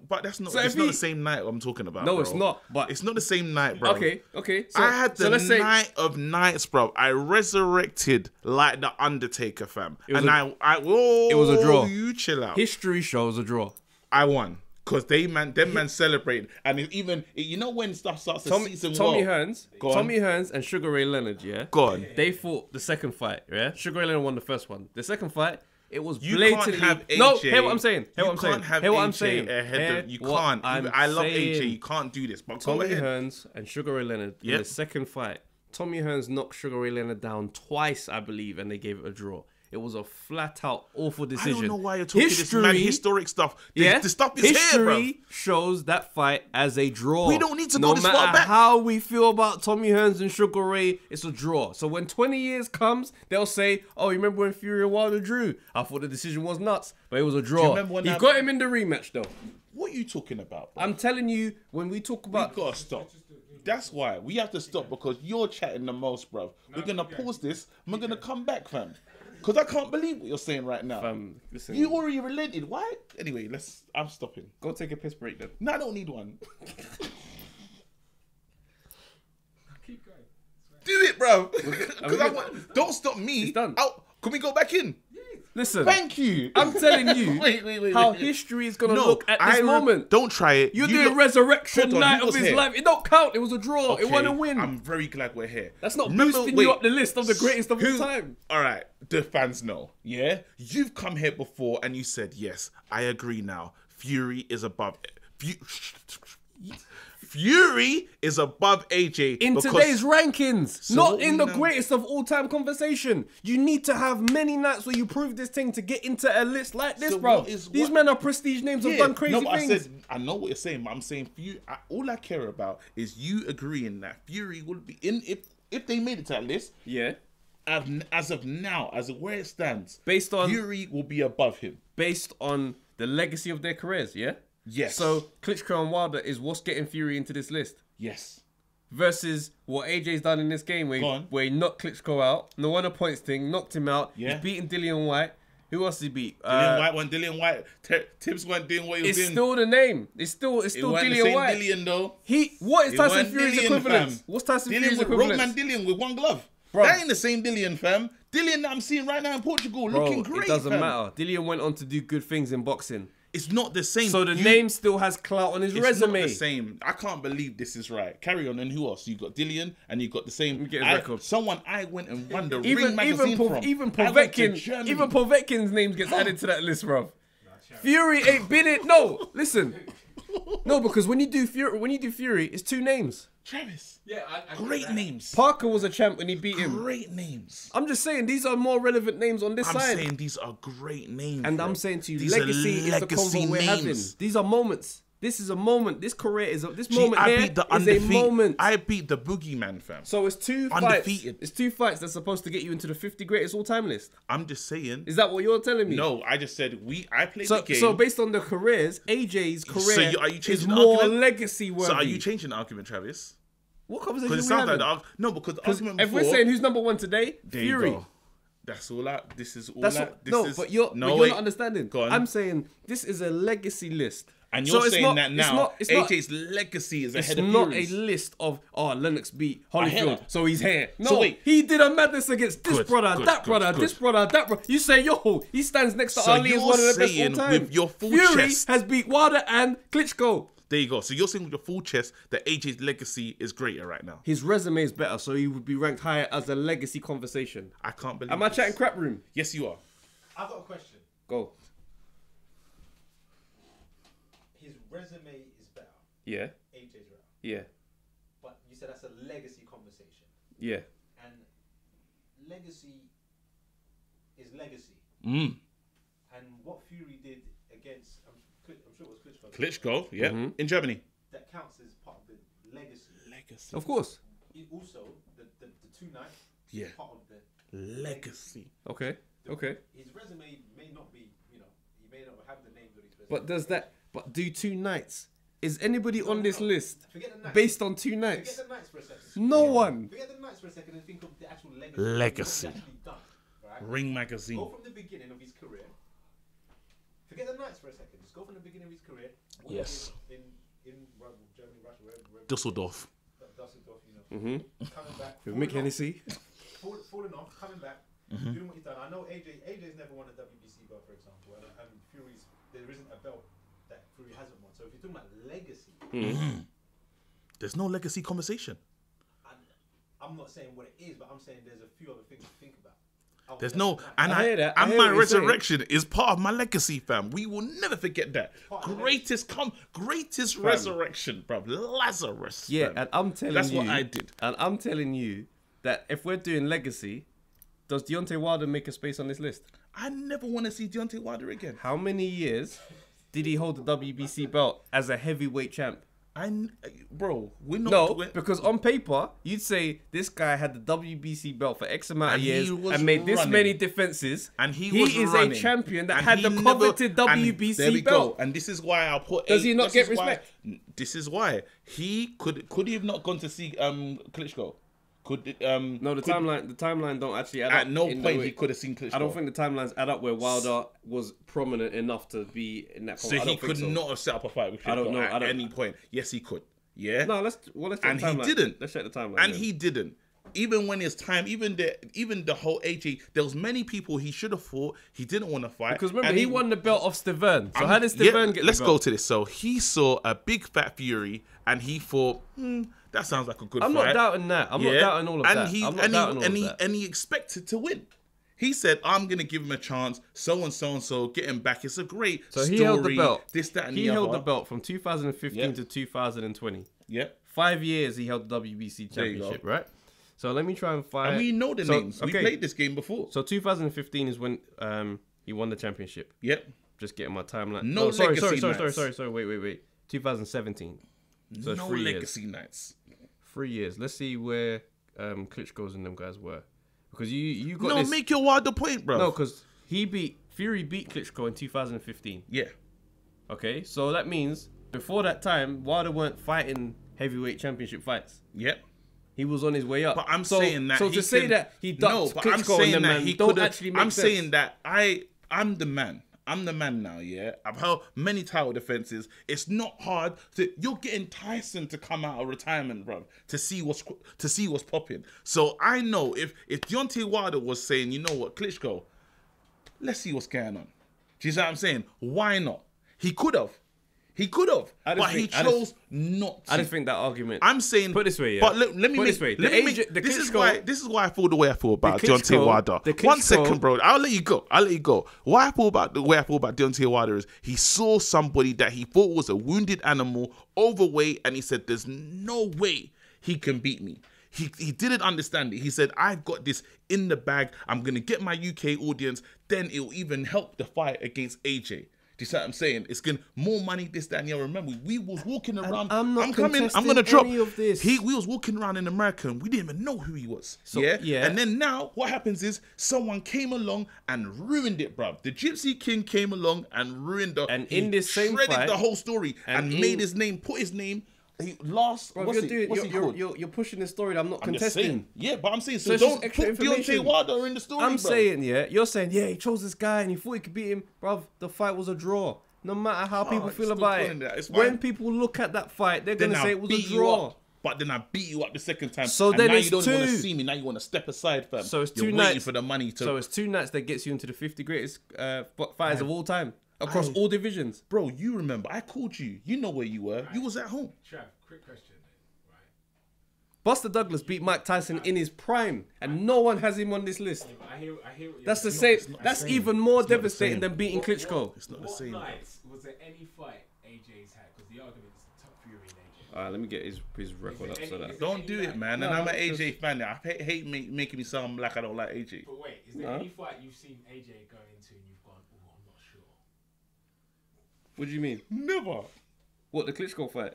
But that's not. So It's if not he- the same night I'm talking about. No, bro. it's not, but- it's not the same night, bro. Okay. So, I had the let's say night of nights, bro. I resurrected like the Undertaker, fam. was And a- I whoa, it was a draw. You chill out. history shows a draw. I won. Because them man celebrate, and you know when stuff starts to season Tommy well. Hearns and Sugar Ray Leonard, yeah. Go on. They fought the second fight, yeah. Sugar Ray Leonard won the first one. The second fight, it was You blatantly. can't have AJ. No, hear what I'm saying. Hear what I'm You saying. can't have Hear what I'm AJ saying. ahead of you. Hear what Can't. I'm I love AJ. saying. You can't do this. But Tommy go ahead. Hearns and Sugar Ray Leonard in Yep. the second fight. Tommy Hearns knocked Sugar Ray Leonard down twice, I believe, and they gave it a draw. It was a flat out awful decision. I don't know why you're talking this mad historic stuff. The stuff is here, bro. History shows that fight as a draw. We don't need to go this far No matter back. how we feel about Tommy Hearns and Sugar Ray, it's a draw. So when 20 years comes, they'll say, "Oh, you remember when Fury and Wilder drew? I thought the decision was nuts, but it was a draw." remember when You've got him in the rematch, though. What are you talking about, bro? I'm telling you, when we talk about, We gotta stop. That's why we have to stop because you're chatting the most, bro. We're gonna pause this and we're gonna come back, fam. Because I can't believe what you're saying right now. listen, You already relented. Why? Anyway, I'm stopping. go take a piss break then. No, I don't need one. Keep going. Do it, bro. Are we Don't stop me. It's done. Can we go back in? Listen, Thank you. I'm telling you wait, how wait. history is gonna look at this moment. Don't try it. You're You doing look- resurrection Hold on, night who of was his here? life. It don't count. It was a draw. It Okay, won a win. I'm very glad we're here. That's not Remember- boosting wait. you up the list of the greatest of all time. All right, the fans know. Yeah, you've come here before and you said yes. I agree now. Fury is above. Fury is above AJ In because- today's rankings, So not what in we the know- greatest of all time conversation. You need to have many nights where you prove this thing to get into a list like this, So bro. what is- These what- men are prestige names, have done crazy no, but things. I said I know what you're saying, but I'm saying Fury. All I care about is you agreeing that Fury will be in if they made it to that list. Yeah. As of now, as of where it stands, Based on Fury will be above him. based on the legacy of their careers, yeah? Yes. So Klitschko and Wilder is what's getting Fury into this list. Yes. Versus what AJ's done in this game where he knocked Klitschko out, no one points thing, knocked him out. Yeah. He's beaten Dillian White. Who else did he beat? Dillian White, Tibbs weren't doing what he was It's doing. still the name. It's still It wasn't the Dillian same White. Dillian though. What is It Tyson wasn't Fury's Dillian, equivalent? fam. What's Tyson Dillian Fury's with equivalent? Roman Dillian with one glove. Bro. That ain't the same Dillian, fam. Dillian that I'm seeing right now in Portugal, looking great. It doesn't fam. matter. Dillian went on to do good things in boxing. It's not the same. So the name still has clout on his It's resume. not the same. I can't believe this is right. Carry on. And who else? You got Dillian, and you got the same. get his record. Someone I went and won the Even Ring magazine from. I went to Germany. Povetkin's name gets added to that list, bro. Fury ain't been it. No, listen. No, because when you do Fury, it's two names. Travis. Yeah, I Great get that. names. Parker was a champ when he beat him. Great names. I'm just saying these are more relevant names on this I'm side. saying these are great names. And bro. I'm saying to you, These are legacy is the legacy convo we're having. names. These are moments. This is a moment. This career is this Gee, moment I here beat the is a undefeated. moment. I beat the boogeyman, fam. So it's two Undefeated. fights. It's two fights that's supposed to get you into the 50 greatest all-time list. I'm just saying. Is that what you're telling me? No, I just said I played So, the game. so based on the careers, AJ's career are you is changing the more argument? legacy worthy. So are you changing the argument, Travis? What conversation Because it are we sounds like having? no, because the Because argument if before. we're saying who's number one today, there you Fury. go. That's all that. This is all That's that. what, This no, is, but you're wait. not understanding. Go on. I'm saying this is a legacy list. And So you're it's saying not- that it's now. not- it's not- AJ's legacy is It's ahead of not Fury's. a list of Lennox beat hear Holyfield, that. so he's here. No, So wait. he did a madness against this Good, brother, good, that good, brother, good. this brother, that brother. You say, yo, he stands next to So Ali as you're one of the best all saying time. with your full Fury chest- has beat Wilder and Klitschko. There you go. So you're saying with your full chest that AJ's legacy is greater right now. His resume is better, so he would be ranked higher as a legacy conversation. I can't believe. Am I this. chatting crap room? Yes, you are. I've got a question. Go. His resume is better. Yeah, AJ's better. yeah, But you said that's a legacy conversation. yeah. And legacy is legacy. Mm. And what Fury did against, I'm sure it was Klitschko. Klitschko, yeah, Mhm. in Germany. That counts as part of the legacy. Legacy. Of course. Also, the two nights Yeah. is part of the Legacy. Okay, okay. His resume may not be, he may not have the names on his resume. But do two nights? Is anybody on this list Forget the nights. based on two Forget nights? the nights for a second. No one. Forget the nights for a second and think of the actual legacy. Legacy. What he's actually done, right? Ring magazine. Go from the beginning of his career. Forget the nights for a second. Just go from the beginning of his career. What he Yes. did in Germany, Russia, wherever. Dusseldorf. Dusseldorf, Mm-hmm. coming back. With Mick Hennessy. Falling off, coming back, doing what he's done. I know AJ's never won a WBC belt, for example, and Fury's there isn't a belt that Fury hasn't won. So if you're talking about legacy, There's no legacy conversation. I'm not saying what it is, but I'm saying there's a few other things to think about. There's no, and I hear that. I and hear my what you're saying. resurrection is part of my legacy, fam. We will never forget that. Greatest resurrection, bro. Lazarus. Yeah, fam. and I'm telling That's you. what I did. And I'm telling you that if we're doing legacy, does Deontay Wilder make a space on this list? I never want to see Deontay Wilder again. How many years did he hold the WBC belt as a heavyweight champ? Bro, we're not. No, because on paper, you'd say this guy had the WBC belt for X amount of And he years was and made this running. many defenses. And he is running. a champion that And had he the never- coveted and there we WBC go. belt. And this is why I'll put. Does he not this get is why- respect? This is why he could he have not gone to see Klitschko? No, the timeline don't actually add up. At no in the point way- he could have seen Klitschko. I don't think the timelines add up where Wilder was prominent enough to be in that. so. I He don't think could not have set up a fight with Klitschko I don't know. at any point. Yes, he could. Yeah. No, let's check And the he timeline. didn't. Let's check the timeline. And then. he didn't. Even when his time, even the whole AJ, there was many people he should have fought. He didn't want to fight Because remember, and he won the belt off Stiverne. So how did Stiverne get Let's the go belt? to this. So he saw a big fat Fury, and he thought, that sounds like a good I'm fight. not doubting that. I'm not doubting all of that. I'm not doubting all of that. And he expected to win. He said, I'm going to give him a chance, so and so, get him back. It's a great So story. he held the belt. This, that, and He the held other. the belt from 2015 Yep. to 2020. Yep. 5 years he held the WBC There you go. championship, right? So let me try and find. And we know the names. We okay. played this game before. So 2015 is when he won the championship. Yep. Just getting my timeline. No sorry, legacy sorry. Wait. 2017. So it's No 3 years. legacy nights. 3 years. Let's see where Klitschko's and them guys were, because you got No, this. make your Wilder point, bro. No, because Fury beat Klitschko in 2015. Yeah. Okay, so that means before that time, Wilder weren't fighting heavyweight championship fights. Yep. He was on his way up. But I'm so, saying that So he to say can- that he ducked No, but Klitschko I'm saying and them that man he don't could actually make I'm sense. saying that I'm the man. I'm the man now, yeah? I've held many title defenses. It's not hard you're getting Tyson to come out of retirement, bro, to see what's popping. So I know if Deontay Wilder was saying, you know what, Klitschko, let's see what's going on. Do you see what I'm saying? Why not? He could have. But he chose not to. I just think that argument. I'm saying, Put it this way, yeah. But let me Put it make this way. let me make- The this is Klitschko- why I feel the way I feel about The Deontay Klitschko- Wilder. the 1 Klitschko- second, bro. I'll let you go. Why I feel about the way I feel about Deontay Wilder is he saw somebody that he thought was a wounded animal, overweight, and he said, "There's no way he can beat me." He didn't understand it. He said, "I've got this in the bag. I'm gonna get my UK audience. Then it'll even help the fight against AJ." Do you see what I'm saying? It's getting more money, this, that, and the other. Remember, we was walking around. I'm not I'm coming. I'm contesting gonna drop. any of this. We was walking around in America and we didn't even know who he was. Yeah. And then now what happens is someone came along and ruined it, bruv. The Gypsy King came along and ruined the. And he in this same shredded fight- the whole story and and made in- his name, put his name. Bro, What's he called? you're pushing the story that I'm not I'm just contesting. saying. Yeah, but I'm saying, So so it's don't just extra put Deontay information. Wilder in the story, I'm bruv. saying, you're saying, he chose this guy and he thought he could beat him. Bruv, the fight was a draw. No matter how people it's feel still about calling it. that. It's When fine. people look at that fight, they're going Then to say I it was a beat you draw. up. But then I beat you up the second time. So and then now it's you don't want to two. see me. Now you want to step aside, fam. So it's You're 2 waiting nights. for the money to. So it's 2 nights that gets you into the 50 greatest fighters of all time. Across all divisions. Bro, you remember, I called you. You know where you were. You was at home. Trav, quick question then, right? Buster Douglas beat Mike Tyson in his prime, and no one has him on this list. I hear what you're That's the saying. same. That's even more It's not the devastating same. than beating Klitschko. It's not the What same. nights was there any fight AJ's had? Because the argument is the top Fury and AJ. Alright, let me get his record up so that. Don't do it, man. And No, I'm an it's AJ fan. I hate making me sound like I don't like AJ. But wait, is there any fight you've seen AJ go into and you've gone, oh, I'm not sure? What do you mean? Never. What, the Klitschko fight?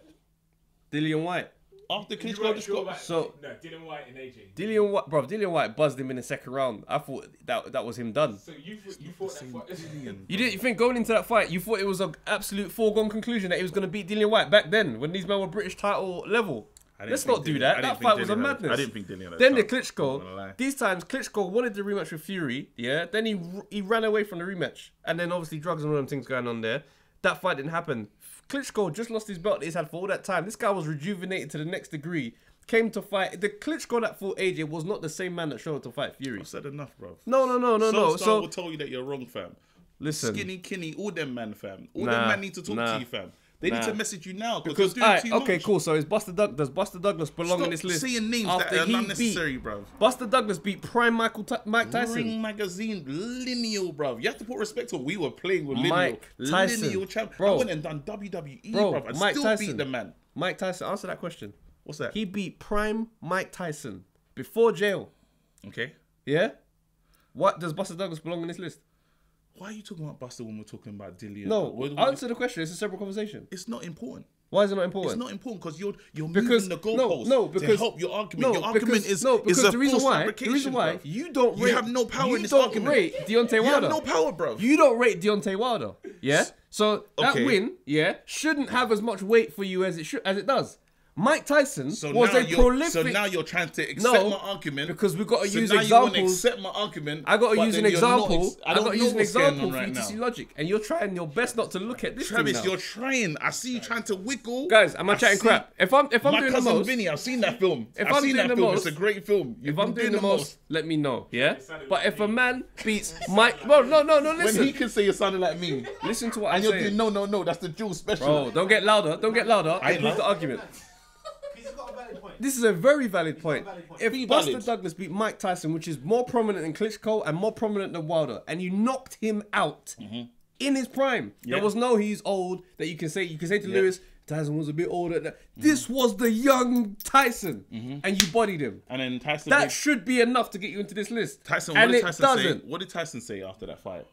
Dillian White. After You Klitschko weren't just sure got. about So- no, Dylan White and AJ. Dillian White buzzed him in the second round. I thought that was him done. So you thought that fight. You think going into that fight, you thought it was an absolute foregone conclusion that he was going to beat Dillian White back then when these men were British title level. I didn't Let's think not do Dillian- that. I didn't That think fight was a Dillian had- madness. I didn't think Dillian had a Then the chance. I'm not gonna lie. Klitschko. These times Klitschko wanted the rematch with Fury. Yeah. Then he ran away from the rematch, and then obviously drugs and all them things going on there. That fight didn't happen. Klitschko just lost his belt that he's had for all that time. This guy was rejuvenated to the next degree. Came to fight. The Klitschko that fought AJ was not the same man that showed up to fight Fury. I said enough, bro. No. Star So will tell you that you're wrong, fam. Listen. Skinny Kinney, all them man, fam. All Nah, them man need to talk nah, to you, fam. They need nah. to message you now Because, you're doing too okay, much. cool. So is does Buster Douglas belong Stop in this list? saying names that after are he unnecessary, beat, bruv. Buster Douglas beat Prime Mike Tyson. Ring Magazine, lineal, bruv. You have to put respect to we were playing with lineal. Mike Tyson. Lineal champ. Bro. I went and done WWE, Bro, bruv. I Mike still Tyson. beat the man. Mike Tyson, answer that question. What's that? He beat Prime Mike Tyson before jail. Okay. Yeah? What does Buster Douglas belong in this list? Why are you talking about Buster when we're talking about Dillian? No, answer the question. It's a separate conversation. It's not important. Why is it not important? It's not important because you're Because moving the goalposts to help your argument. Your argument is because a the reason false why fabrication, bruv. You have no power in this you don't argument. rate Deontay Wilder. You have no power, bro. You don't rate Deontay Wilder. Yeah. So that Okay. win, shouldn't have as much weight for you as it does. Mike Tyson was now a prolific. So now you're trying to accept No, my argument because we've got to use now you want to examples. accept my argument. I got to but use an then you're not example. I I don't got to know use an what's going example on for right you to now. see logic, and you're trying your best not to look at this Travis, thing now. you're trying. I see you trying to wiggle. Guys, am I chatting crap? If I'm My doing the cousin most, Vinny, I've seen that film. If I've I'm seen doing that the film. most- It's a great film. if I'm doing the most, let me know. Yeah. But if a man beats Mike, bro, no, when listen. he can say you're sounding like me, Listen to what I'm and you're saying. doing no, that's the Jules special. Bro, don't get louder. Don't get louder. I I prove know. the argument. He's got a valid point. This is a very valid point. valid point. If Be Buster valid. Douglas beat Mike Tyson, which is more prominent than Klitschko and more prominent than Wilder, and you knocked him out in his prime, Yeah. there was no he's old that you can say to Lewis, Tyson was a bit older. This was the young Tyson, and you bodied him. And then Tyson. That should be enough to get you into this list. Tyson. and What did it Tyson say? doesn't. What did Tyson say after that fight?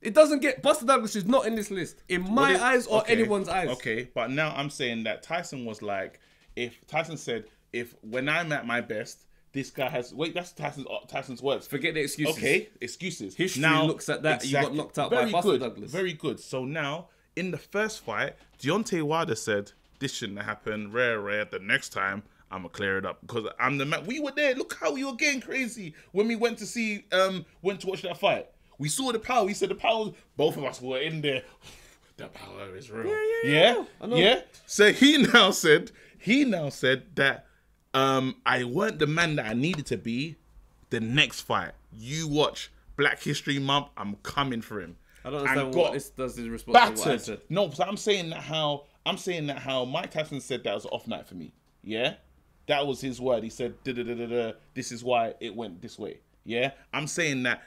It doesn't get Buster Douglas is not in this list in my What eyes or okay, anyone's eyes. Okay, but now I'm saying that Tyson was like, if Tyson said, if when I'm at my best, this guy has that's Tyson's words. Forget the excuses. Okay, excuses. History now looks at that. You got knocked out by Very Buster good, Douglas. Very good. So now in the first fight, Deontay Wilder said this shouldn't have happened. Rare. The next time I'm gonna clear it up because I'm the man. We were there. Look how we were getting crazy when we went to watch that fight. We saw the power. We said the power. Both of us were in there. The power is real. Yeah. I know. Yeah. So he now said that I weren't the man that I needed to be. The next fight, you watch Black History Month. I'm coming for him. I don't And understand got what this does in response to what I battered. said. No, so I'm saying that how Mike Tyson said that was an off night for me. Yeah, that was his word. He said, "Da-da-da-da-da, this is why it went this way." Yeah, I'm saying that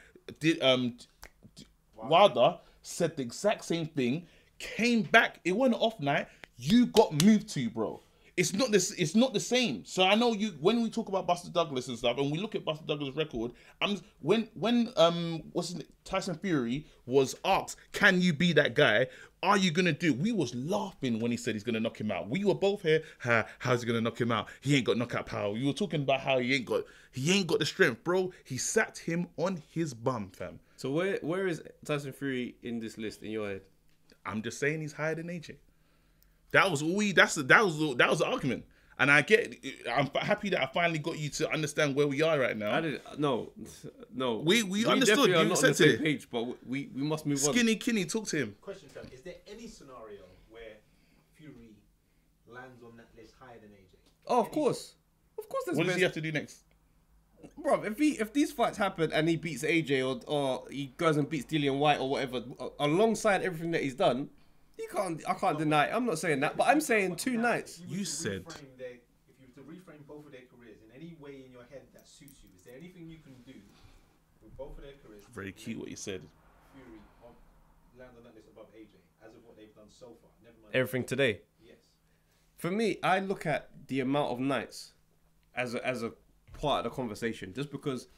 Wilder said the exact same thing, came back. It wasn't an off night. You got moved to, bro. It's not this. It's not the same. So I know you. When we talk about Buster Douglas and stuff, and we look at Buster Douglas' record, Tyson Fury was asked, "Can you be that guy? Are you gonna do?" We was laughing when he said he's gonna knock him out. We were both here. How's he gonna knock him out? He ain't got knockout power. We were talking about how he ain't got the strength, bro. He sat him on his bum, fam. So where is Tyson Fury in this list in your head? I'm just saying he's higher than AJ. That was all that was the argument. And I'm happy that I finally got you to understand where we are right now. No. We understood. Definitely are You not on the said same it. page, but we must move on. Skinny Kinney, talk to him. Question, Sam. Is there any scenario where Fury lands on that list higher than AJ? Oh, of course. There's What does best- he have to do next? Bro, if these fights happen and he beats AJ or he goes and beats Dillian White or whatever, alongside everything that he's done, I can't deny it. I'm not saying that, but I'm saying 2 nights. You said. If you were to reframe both of their careers in any way in your head that suits you, is there anything you can do with both of their careers? Very cute what you said. Fury land on that list above AJ, as of what they've done so far. Never mind. Everything today. Yes. For me, I look at the amount of nights as a part of the conversation, just because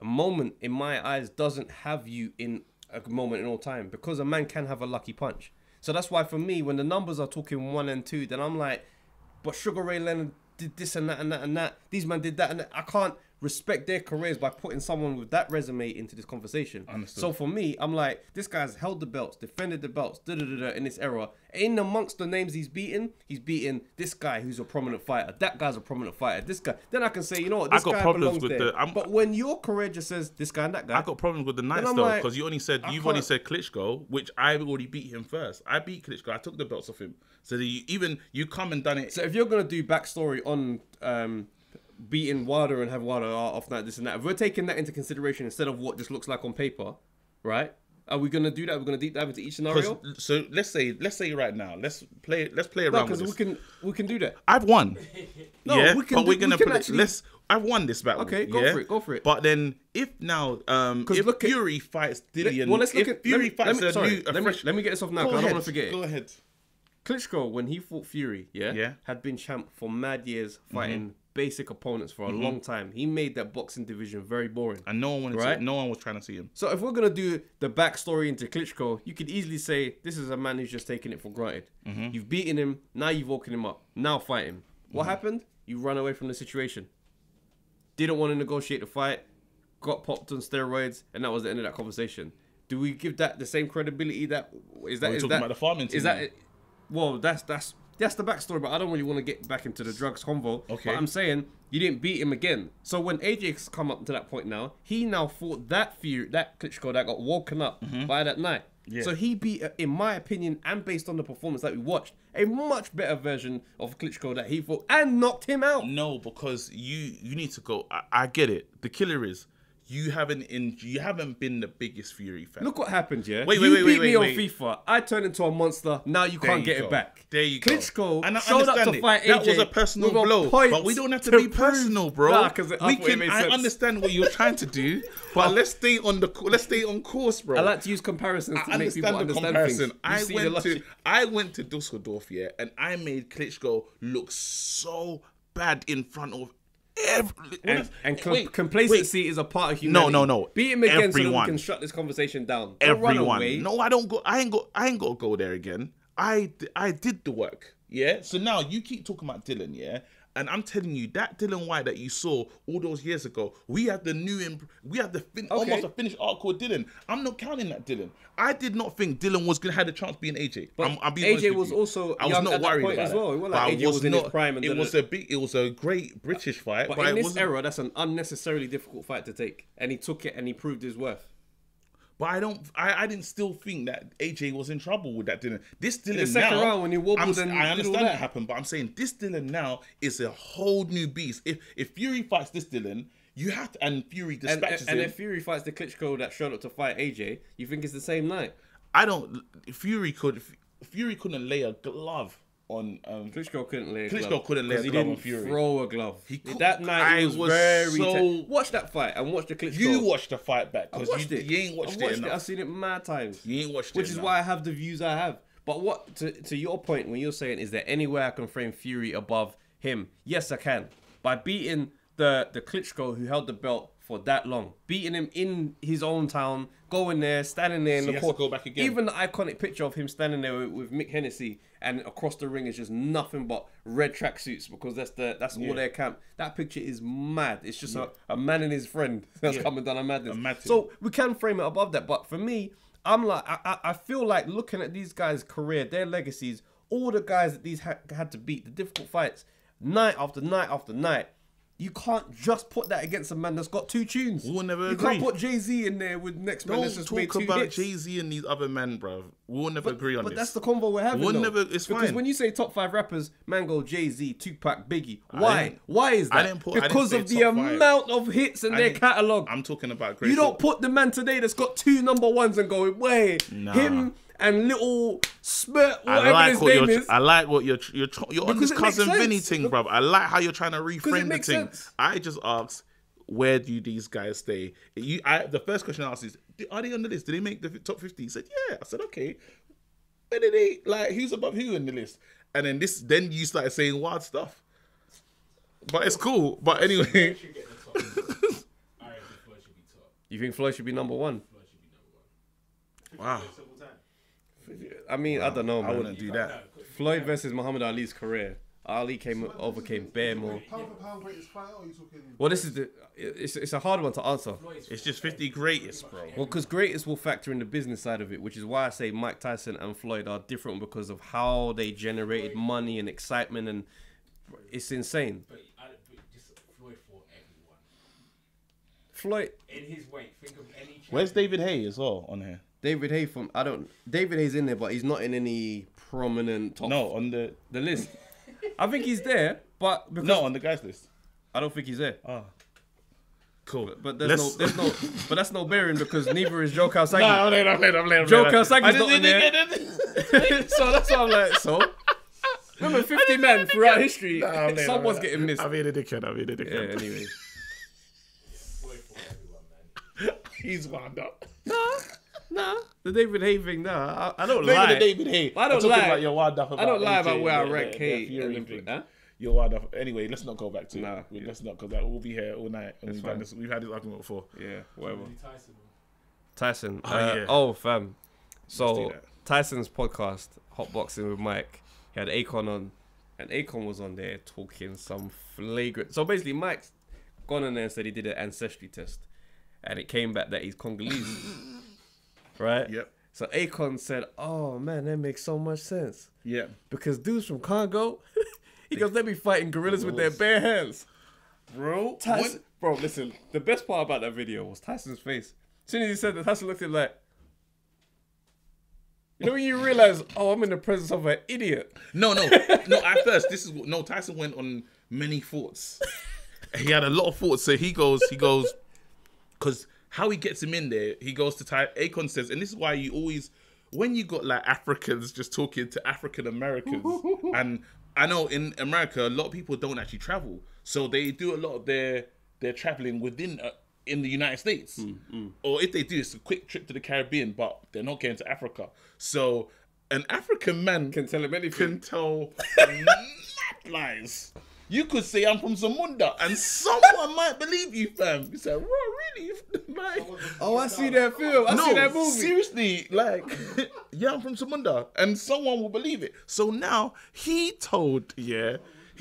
a moment in my eyes doesn't have you in a moment in all time, because a man can have a lucky punch. So that's why for me, when the numbers are talking 1 and 2, then I'm like, but Sugar Ray Leonard did this and that and that and that. These men did that and that. I can't respect their careers by putting someone with that resume into this conversation. Understood. So for me, I'm like, this guy's held the belts, defended the belts, in this era. In amongst the names he's beaten this guy who's a prominent fighter. That guy's a prominent fighter. This guy. Then I can say, you know what, this I got guy problems belongs with there. the- But when your career just says this guy and that guy, I got problems with the nights I'm though, like, because you've only said Klitschko, which I already beat him first. I beat Klitschko. I took the belts off him. So that you come and done it. So if you're gonna do backstory on beating Wilder and have Wilder off night, this and that, if we're taking that into consideration instead of what just looks like on paper, right? Are we gonna do that? We're gonna deep dive into each scenario. So let's say right now, let's play around with this. we can do that. I've won. No, yeah, we can but do- we're gonna we can play. actually- I've won this battle. Okay, go for it, go for it. But then, if now, if look at- Fury fights Dillian, Well, let's look if at Fury let fights me, sorry, a fresh, let me get this off now go because I don't ahead, want to forget it. Go ahead. Klitschko, when he fought Fury, Yeah. had been champ for mad years, fighting basic opponents for a long time. He made that boxing division very boring. And no one wanted Right? to, no one was trying to see him. So if we're gonna do the backstory into Klitschko, you could easily say this is a man who's just taking it for granted. You've beaten him, now you've woken him up. Now fight him. What happened? You run away from the situation. Didn't want to negotiate the fight, got popped on steroids, and that was the end of that conversation. Do we give that the same credibility that is that We're is talking that about the farming team is that now. well that's the backstory, but I don't really want to get back into the drugs convo. Okay. But I'm saying you didn't beat him again. So when AJ's come up to that point now, he now fought that Fury, that Klitschko that got woken up by that night. Yeah. So he beat, in my opinion, and based on the performance that we watched, a much better version of Klitschko that he fought and knocked him out. No, because you need to go. I get it. The killer is you haven't been the biggest Fury fan. Look what happened, yeah? Wait, you wait, beat wait, me on wait. FIFA. I turned into a monster. Now you There can't you get go. it back. There you go. Klitschko And I showed up understand to it. fight AJ. That was a personal with blow, point but we don't have to to be prove- personal, bro. Nah, 'cause I we thought it can. made I sense. understand what you're trying to do, but let's stay on course, bro. I like to use comparisons to I make people understand the understand comparison. things. You see the logic. I went to Dusseldorf, yeah, and I made Klitschko look so bad in front of complacency is a part of humanity. No. Beat him again so that we Everyone. can shut this conversation down. Don't run away. Everyone. No, I don't go. I ain't got to go there again. I did the work. Yeah. So now you keep talking about Dylan. Yeah. And I'm telling you, that Dylan White that you saw all those years ago, we had the almost a finished arc called Dylan. I'm not counting that Dylan. I did not think Dylan was gonna have a chance being AJ. I'm being honest AJ with was you. also I was young not at that worried point about as that. well. It wasn't But like I AJ was in his not- prime and It was a great British fight. But But in it this wasn't- era, that's an unnecessarily difficult fight to take, and he took it and he proved his worth. But I didn't still think that AJ was in trouble with that Dylan. This Dylan the second now, round when he wobbled and I did understand all that that. happened, but I'm saying this Dylan now is a whole new beast. If Fury fights this Dylan, you have to, and Fury dispatches And him. if Fury fights the Klitschko that showed up to fight AJ, you think it's the same night? I don't. Fury couldn't lay a glove on. Klitschko couldn't lay a Klitschko glove. couldn't lay a 'cause he glove on didn't Fury. throw a glove. could- That night I it was was very so- Watch that fight and watch the Klitschko. You watched the fight back I because watched you it. ain't watched I it enough. I've seen it mad times. You ain't watched it Which is enough. why I have the views I have. But what to your point when you're saying, is there any way I can frame Fury above him? Yes, I can. By beating the Klitschko who held the belt for that long, beating him in his own town, going there, standing there in So the he has court. to go back again. Even the iconic picture of him standing there with Mick Hennessy, and across the ring is just nothing but red tracksuits because that's all their camp. That picture is mad. It's just a man and his friend that's come and done a madness. A mad thing. So we can frame it above that. But for me, I'm like, I feel like looking at these guys' career, their legacies, all the guys that these had to beat, the difficult fights, night after night after night. You can't just put that against a man that's got two tunes. We'll never you agree. can't put Jay-Z in there with next man that's Don't just made talk two about hits. Jay-Z and these other men, bro. We'll never agree on But this. that's the convo we're having. We'll though. never- it's because fine. when you say top 5 rappers, man, go Jay-Z, Tupac, Biggie. Why? didn't- Why is I that? didn't put- I didn't because say of the top 5. amount of hits in I their didn't- catalog. I'm talking about great. You don't put the man today that's got 2 number 1s and go, wait, Nah. him and little Spurt, I whatever like his what name you're. is. I like what you're on Because this it cousin makes Vinny sense. thing, bro. I like how you're trying to reframe the makes thing. sense. I just asked, where do these guys stay? The first question I asked is, are they on the list? Did they make the top 50? He said, yeah. I said, okay. Where did they, like, who's above who in the list? And then you started saying wild stuff. But it's cool. But anyway. Floyd should get the top. I reckon Floyd should be top. You think Floyd should be number 1? Floyd should be number 1. Wow. Several times. I mean, I don't know, man. I wouldn't do that. Floyd versus Muhammad Ali's career. Ali overcame bare more. Pound for pound greatest fighter, or are you talking? Well, this is it's a hard one to answer. It's just 50 greatest, bro. Well, because greatest will factor in the business side of it, which is why I say Mike Tyson and Floyd are different because of how they generated money and excitement, and it's insane. But just Floyd fought everyone. Floyd, In his weight, think of any champion. Where's David Hay as well on here? David Hay David Hay's in there, but he's not in any prominent top No, on the list. I think he's there, but because no on the guys list. I don't think he's there. Oh. Cool. But there's no, but that's no bearing because neither is Joe Calzaghe. Nah, I'm playing. Joe Calzaghe's not in there. So that's why I'm like, so. Remember 50 men throughout history, someone's getting missed. I'm being a dickhead. Yeah, anyway. He's wound up. Nah. The David Hay thing, nah. I don't Maybe lie. the David Hay. I don't I'm talking lie. about your wound up. I don't lie AJ, about where I the- rank the Hay. Fury and thing. huh? You're wound up. Anyway, let's not go back to Nah, it. yeah. Let's not, because we'll be here all night. And That's we've had this argument before. Yeah, whatever. Tyson. Tyson. yeah. Fam. Let's So do that. Tyson's podcast, Hotboxing with Mike, he had Akon on, and Akon was on there talking some flagrant. So basically, Mike's gone on there and said he did an ancestry test, and it came back that he's Congolese, right? Yep. So Akon said, "Oh man, that makes so much sense Yeah. because dudes from Congo, he goes, they be fighting gorillas with their bare hands." Bro. Tyson, bro, listen. The best part about that video was Tyson's face. As soon as he said that, Tyson looked at him like, you know when you realize, oh, I'm in the presence of an idiot. No. At first, Tyson went on many thoughts. He had a lot of thoughts. So he goes, because how he gets him in there, he goes to Akon says, and this is why you always, when you got like Africans just talking to African Americans, and I know in America a lot of people don't actually travel, so they do a lot of their traveling within in the United States, or if they do, it's a quick trip to the Caribbean, but they're not getting to Africa. So an African man Can tell him anything. can tell mad lies. You could say I'm from Zamunda, and someone might believe you, fam. You say, "Bro, really?" Like, Oh, I see that film. I see that movie. seriously, like, yeah, I'm from Zamunda, and someone will believe it. So now he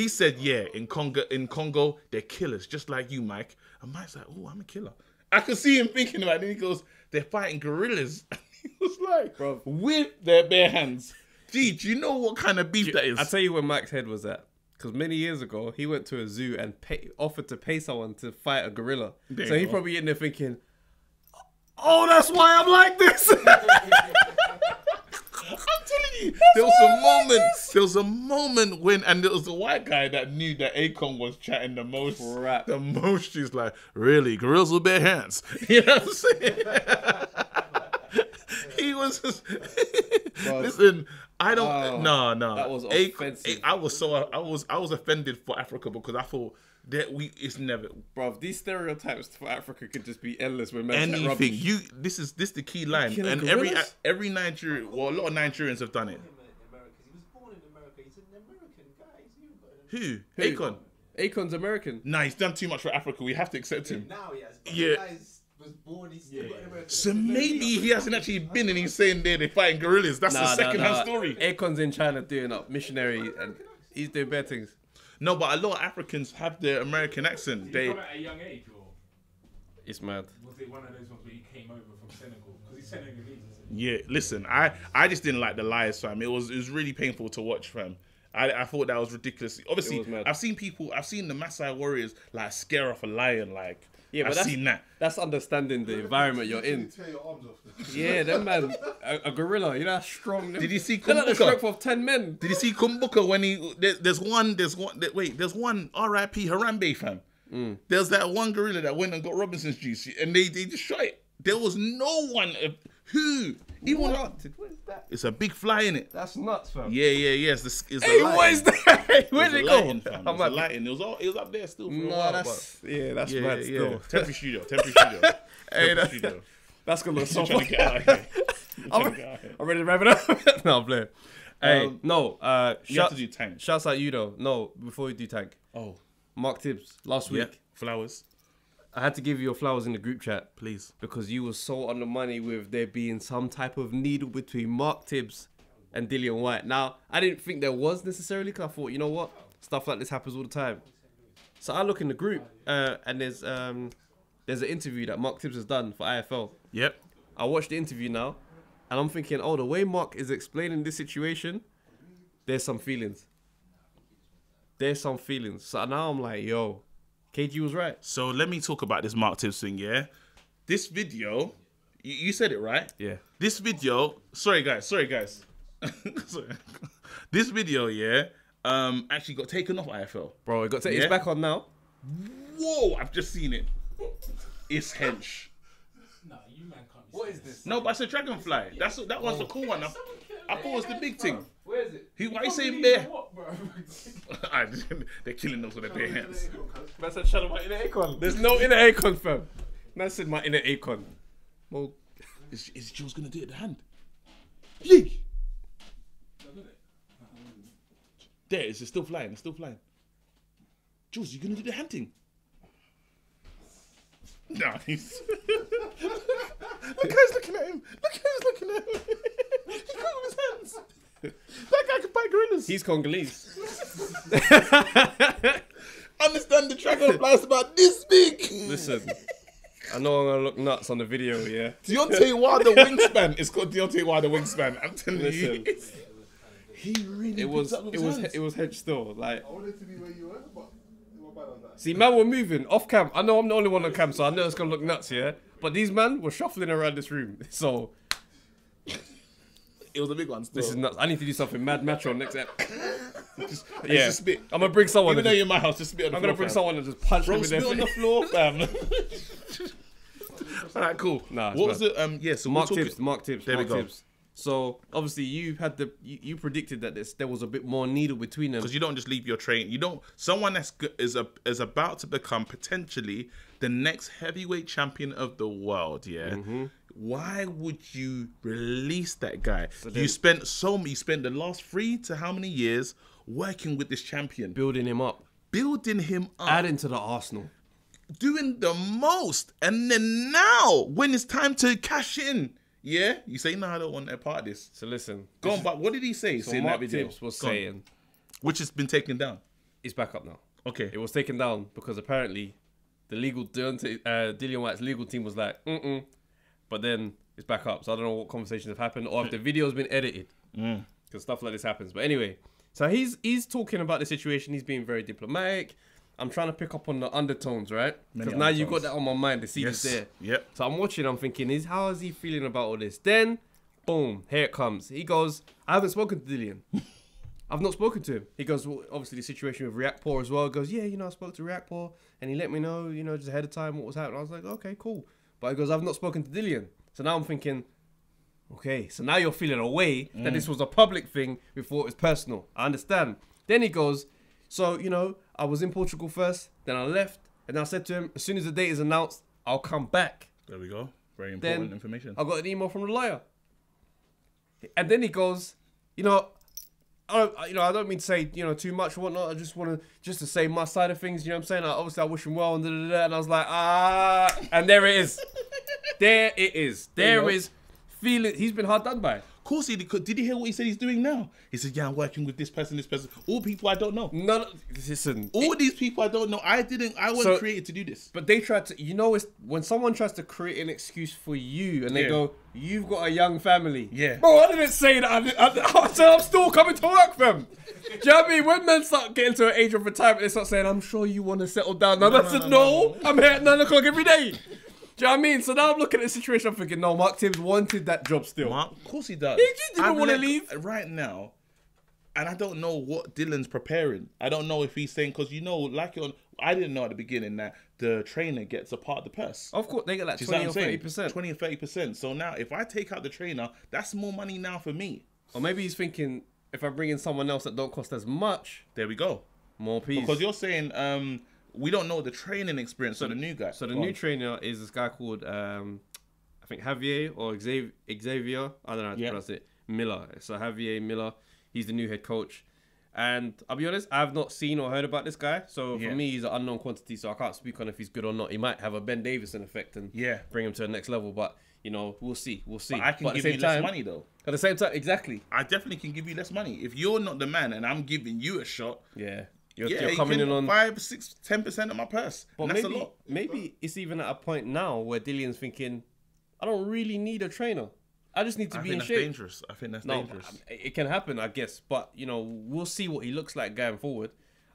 said, in Congo, they're killers, just like you, Mike. And Mike's like, "Oh, I'm a killer." I could see him thinking about it. And he goes, "They're fighting gorillas." He was like, Bro. with their bare hands. Gee, do you know what kind of beef that is? I tell you where Mike's head was at. Because many years ago, he went to a zoo and offered to pay someone to fight a gorilla. There So you he's go. probably in there thinking, oh, that's why I'm like this. I'm telling you, there was a moment when, and there was a white guy that knew that Akon was chatting the most. Crap. The most, he's like, really, gorillas with bare hands. You know what I'm saying? He was just, listen, I don't, no. that was Akon- offensive. I was offended for Africa because I thought that it's never, Bro, these stereotypes for Africa could just be endless when men chat rubbish. anything. This is the key line. killing And gorillas? every Nigerian, well, a lot of Nigerians have done it. America. He was born in America. He's an American guy. He's even got Who? Who? Akon. Akon's American. Nah, he's done too much for Africa. We have to accept him. now he has. But Yeah. the guy was born. He's still got an American. So maybe he hasn't actually been, and he's saying they're fighting gorillas. That's a second-hand story. Akon's in China doing up missionary and he's doing bad things. No, but a lot of Africans have their American accent. Did They he come at a young age, or It's mad. was it one of those ones where he came over from Senegal? Because he's Senegalese, isn't Yeah, listen, I just didn't like the lies, fam. It was really painful to watch, fam. I thought that was ridiculous. Obviously, It was mad. I've seen the Maasai warriors like scare off a lion, like Yeah, but I've seen that. That's understanding the environment you're in. Tear your arms off. Yeah, that man, a gorilla, you know how strong. Did you see They're like the Kumbuka? strength of 10 men. Did you see Kumbuka when there's one R.I.P. Harambe, fam. There's that one gorilla that went and got Robinson's juice, and they just shot it. There was no one who even when What is that? it's a big fly in it. That's nuts, fam. Yeah. It's the Hey, lighting. what is that? Where'd it go? Lighting, fam. It was the lighting. It was up there still for a No, while. that's but mad still. Temporary studio. Hey, Temporary studio. That's gonna look so I'm trying funny. to get out of here. I'm trying to get out of here. I'm ready to wrap it up. No, I'm playing. Hey, no. You have to do tank. Shouts out you though. No, before you do tank, Oh, Mark Tibbs last yeah. week. Flowers, I had to give you your flowers in the group chat please. because you were so on the money with there being some type of needle between Mark Tibbs and Dillian White. Now, I didn't think there was necessarily because I thought, you know what, stuff like this happens all the time. So I look in the group and there's an interview that Mark Tibbs has done for IFL. Yep. I watched the interview now, and I'm thinking, oh, the way Mark is explaining this situation, there's some feelings. So now I'm like, yo, KG was right. So let me talk about this Mark Tibbs thing. Yeah, this video, you said it right. Yeah. This video, sorry guys. Sorry. This video, actually got taken off IFL. Bro, Yeah? it's back on now. Whoa, I've just seen it. It's hench. Nah, you man can't be What is saying this? No, but it's a dragonfly. That one's the cool one. I thought it was the big thing. Where is it? Why you saying Believe bear? what, bro? They're killing us with their bare hands. Man said, shut up, my inner acorn. There's no inner acorn, fam. Man said, my inner acorn. Well, Is Jules gonna do it at the hand? Yee! There, it's still flying. It's still flying. Jules, you gonna do the hunting? Nah, he's. Look how he's looking at him. Look how he's looking at him. He's got his hands. That guy can fight gorillas. he's Congolese. Understand the dragonfly is about this big. Listen, I know I'm gonna look nuts on the video, yeah. Deontay Wilder wingspan. It's called Deontay Wilder wingspan. I'm telling Listen. you. He really. It was picks up with his hands. it was hedge still. Like, I wanted to be where you were, but you were bad on that. see, man, we're moving off cam. I know I'm the only one on cam, so I know it's gonna look nuts, yeah. But these man were shuffling around this room, so It was a big one. Still. this is nuts. I need to do something mad macho next ep. Just Yeah, spit. I'm gonna bring someone. Even though and you're in my house, just spit on the I'm floor. gonna bring fam. someone and just punch Bro, them in their spit on the face. floor, fam. All right, cool. Nah, it's what was mad. it? Yeah, so Mark we're talking- Tibbs, Mark Tibbs, There we Mark go. Tibbs. So obviously you had you predicted that there was a bit more needle between them. Because you don't just leave your train. You don't. Someone is about to become potentially the next heavyweight champion of the world. Yeah. Mm-hmm. Why would you release that guy? then- You spent the last 3 to how many years working with this champion, Building him up, building him up, adding to the arsenal. doing the most, and then now when it's time to cash in, yeah, you say no, I don't want a part of this. So listen, Go on, but what did he say? so in Mark that video? Tibbs was Go on. saying Which has been taken down. it's back up now. Okay. It was taken down because apparently the Dillian White's legal team was like, but then it's back up. So I don't know what conversations have happened or if the video's been edited because stuff like this happens. But anyway, so he's talking about the situation. He's being very diplomatic. I'm trying to pick up on the undertones, right? Because now you got that on my mind. The seed is there. Yep. So I'm watching. I'm thinking, how is he feeling about all this? Then, boom, here it comes. He goes, I haven't spoken to Dillian. I've not spoken to him. He goes, well, obviously the situation with Reactpor as well. He goes, yeah, I spoke to Reactpor and he let me know, just ahead of time what was happening. I was like, okay, cool. But he goes, I've not spoken to Dillian. So now I'm thinking, okay, so now you're feeling away that this was a public thing before it was personal. I understand. Then he goes, so, I was in Portugal first, then I left, and I said to him, as soon as the date is announced, I'll come back. There we go. Very important Then information. I got an email from the lawyer. And then he goes, I don't mean to say, too much or whatnot. I just want to say my side of things, you know what I'm saying? Obviously, I wish him well, and and I was like, and there it is. There it is. There is feeling. He's been hard done by. Of course he did. Did you hear what he said he's doing now? He said, yeah, I'm working with this person. All people I don't know. No, listen. All these people I don't know. I wasn't created to do this. But they tried to, it's when someone tries to create an excuse for you and they Yeah. go, you've got a young family. Yeah. Bro, I didn't say that. I said I'm still coming to work, fam. Do you know what I mean? When men start getting to an age of retirement, they start saying, I'm sure you want to settle down. Now I said, no, I'm here at 9 o'clock every day. Do you know what I mean? So now I'm looking at the situation, I'm thinking, no, Mark Tibbs wanted that job still. Of course he does. He just didn't wanna leave. Right now, and I don't know what Dylan's preparing. I don't know if he's saying, because I didn't know at the beginning that the trainer gets a part of the purse. Of course, they get like Do you 20 see or what I'm saying? 30%. 20 or 30%. So now, if I take out the trainer, that's more money now for me. Or maybe he's thinking, if I bring in someone else that don't cost as much, There we go. more peace. Because you're saying we don't know the training experience of the new guy. So the Go new on. trainer is this guy called, I think Javier or Xavier. I don't know how to pronounce it. Miller. So Javier Miller. He's the new head coach. And I'll be honest, I've not seen or heard about this guy. So for me, he's an unknown quantity. So I can't speak on if he's good or not. He might have a Ben Davison effect and bring him to the next level. But, we'll see. We'll see. But I can at the give same you time, less money, though. At the same time, exactly. I definitely can give you less money. If you're not the man and I'm giving you a shot, Yeah. you're You're coming in on 5, 6, 10% of my purse. But And that's maybe, a lot. maybe it's even at a point now where Dillian's thinking, I don't really need a trainer. I just need to I be think in that's shape. dangerous. I think that's dangerous. It can happen, I guess. But, we'll see what he looks like going forward.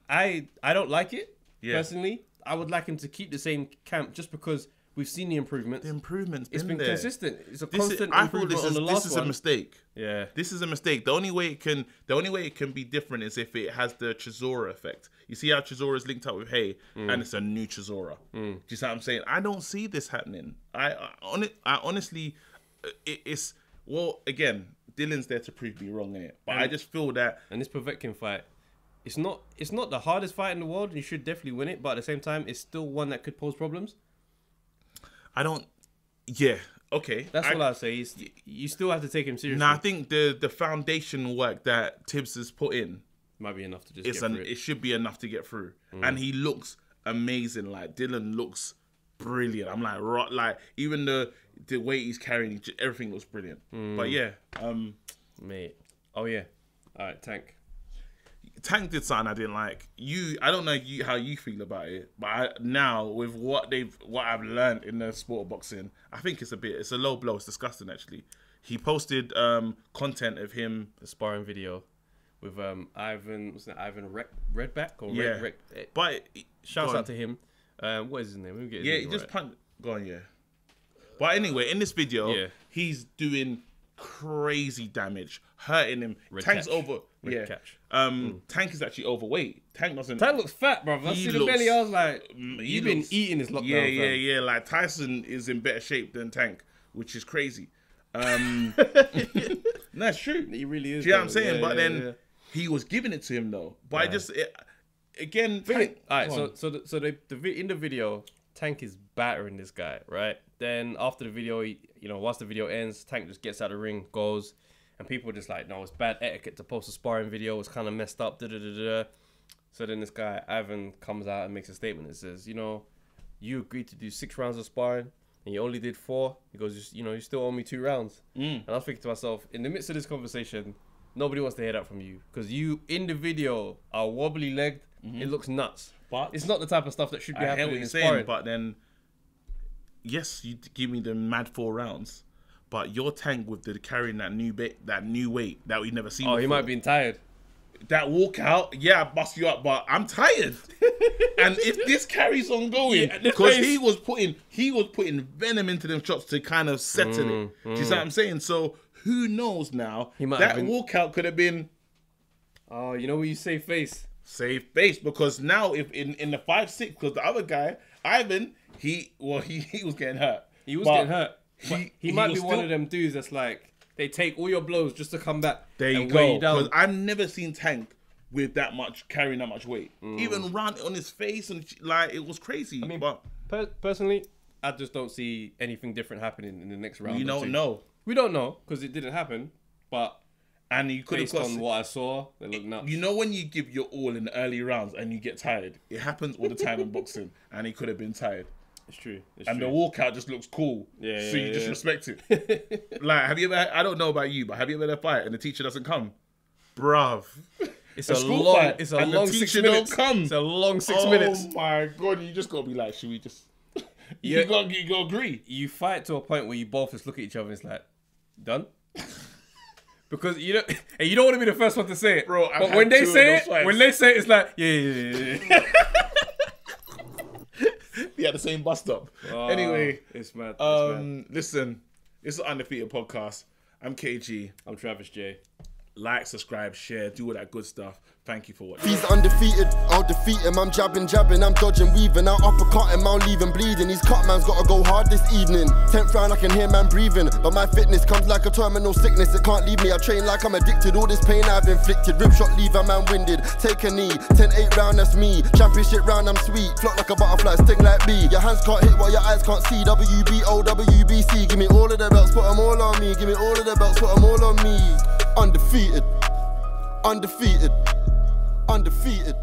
I don't like it, personally. I would like him to keep the same camp just because We've seen the improvements. The improvements. It's been there. consistent. It's a constant improvement on the last one. This is a mistake. Yeah. This is a mistake. The only way it can be different is if it has the Chisora effect. You see how Chisora is linked up with Hay, and it's a new Chisora. Do you see what I'm saying? I don't see this happening. I honestly, it's well, again, Dylan's there to prove me wrong in it, but I just feel that. And this Povetkin fight, it's not the hardest fight in the world. You should definitely win it, but at the same time, it's still one that could pose problems. Yeah, okay. That's all I'll say. You still have to take him seriously. Nah, I think the foundation work that Tibbs has put in might be enough to just get through it. It should be enough to get through. And he looks amazing. Like, Dylan looks brilliant. I'm like, even the way he's carrying, everything looks brilliant. But yeah. Mate. Oh, yeah. All right, Tank. Tank did something I didn't like. I don't know how you feel about it, but now with what I've learned in the sport of boxing, I think it's a low blow. It's disgusting, actually. He posted content of him, the sparring video with Ivan Redback or yeah. But shouts out to him. What is his name? Let me get his name just right. punt. Go on, yeah. But anyway, in this video, he's doing crazy damage, hurting him. Tank's over. Tank is actually overweight. Tank looks fat, bro. I see the belly. I was like, you've been eating this lockdown. Yeah. Like, Tyson is in better shape than Tank, which is crazy. That's true. He really is. Do you know what I'm saying? But then he was giving it to him though. But again. All right. So in the video, Tank is battering this guy, right? Then after the video, once the video ends, Tank just gets out of the ring, goes, and people are just like, no, it's bad etiquette to post a sparring video. It's kind of messed up. So then this guy, Ivan, comes out and makes a statement that says, you agreed to do 6 rounds of sparring, and you only did 4. He goes, you still owe me 2 rounds. And I was thinking to myself, in the midst of this conversation, nobody wants to hear that from you, because you, in the video, are wobbly-legged. It looks nuts. But it's not the type of stuff that should be happening in sparring. But then, yes, you give me the mad 4 rounds, but your Tank with carrying that new weight that we've never seen before. He might be tired. That walkout, I bust you up, but I'm tired. And if this carries on going, because he was putting venom into them shots to kind of settle it. Do you see what I'm saying? So who knows now? That walkout could have been. Oh, you know when you save face. Save face, because now if in the 5-6, because the other guy, Ivan, he was getting hurt. He was getting hurt. He might be one of them dudes that's like, they take all your blows just to come back. There you go. Because I've never seen Tank with carrying that much weight. Even round on his face, and like, it was crazy. I mean, but personally, I just don't see anything different happening in the next round. We don't know. We don't know because it didn't happen. But you could based on what I saw, they look nuts. You know when you give your all in the early rounds and you get tired? It happens all the time in boxing, and he could have been tired. It's true. The walkout just looks cool. So you just respect it. Like, have you ever, I don't know about you, but have you ever had a fight and the teacher doesn't come? Bruv. It's a long 6 minutes. Don't come. It's a long 6 minutes. Oh my God. You just got to be like, should we just... You got to agree. You fight to a point where you both just look at each other and it's like, done? Because you don't want to be the first one to say it. Bro, but when they say it, it's like, yeah. Yeah, the same bus stop. Anyway, it's mad. Listen, this is an Undefeated podcast. I'm KG. I'm Travis J. Like, subscribe, share, do all that good stuff. Thank you for watching. He's undefeated, I'll defeat him. I'm jabbing, I'm dodging, weaving. I'll uppercut him, I'll leave him bleeding. He's cut, man's gotta go hard this evening. 10th round, I can hear man breathing. But my fitness comes like a terminal sickness. It can't leave me, I train like I'm addicted. All this pain I've inflicted. Rib shot, leave a man winded. Take a knee, 10-8 round, that's me. Championship round, I'm sweet. Float like a butterfly, sting like bee. Your hands can't hit what your eyes can't see. WBO, WBC. Give me all of the belts, put them all on me. Give me all of the belts, put them all on me. Undefeated. Undefeated. Undefeated.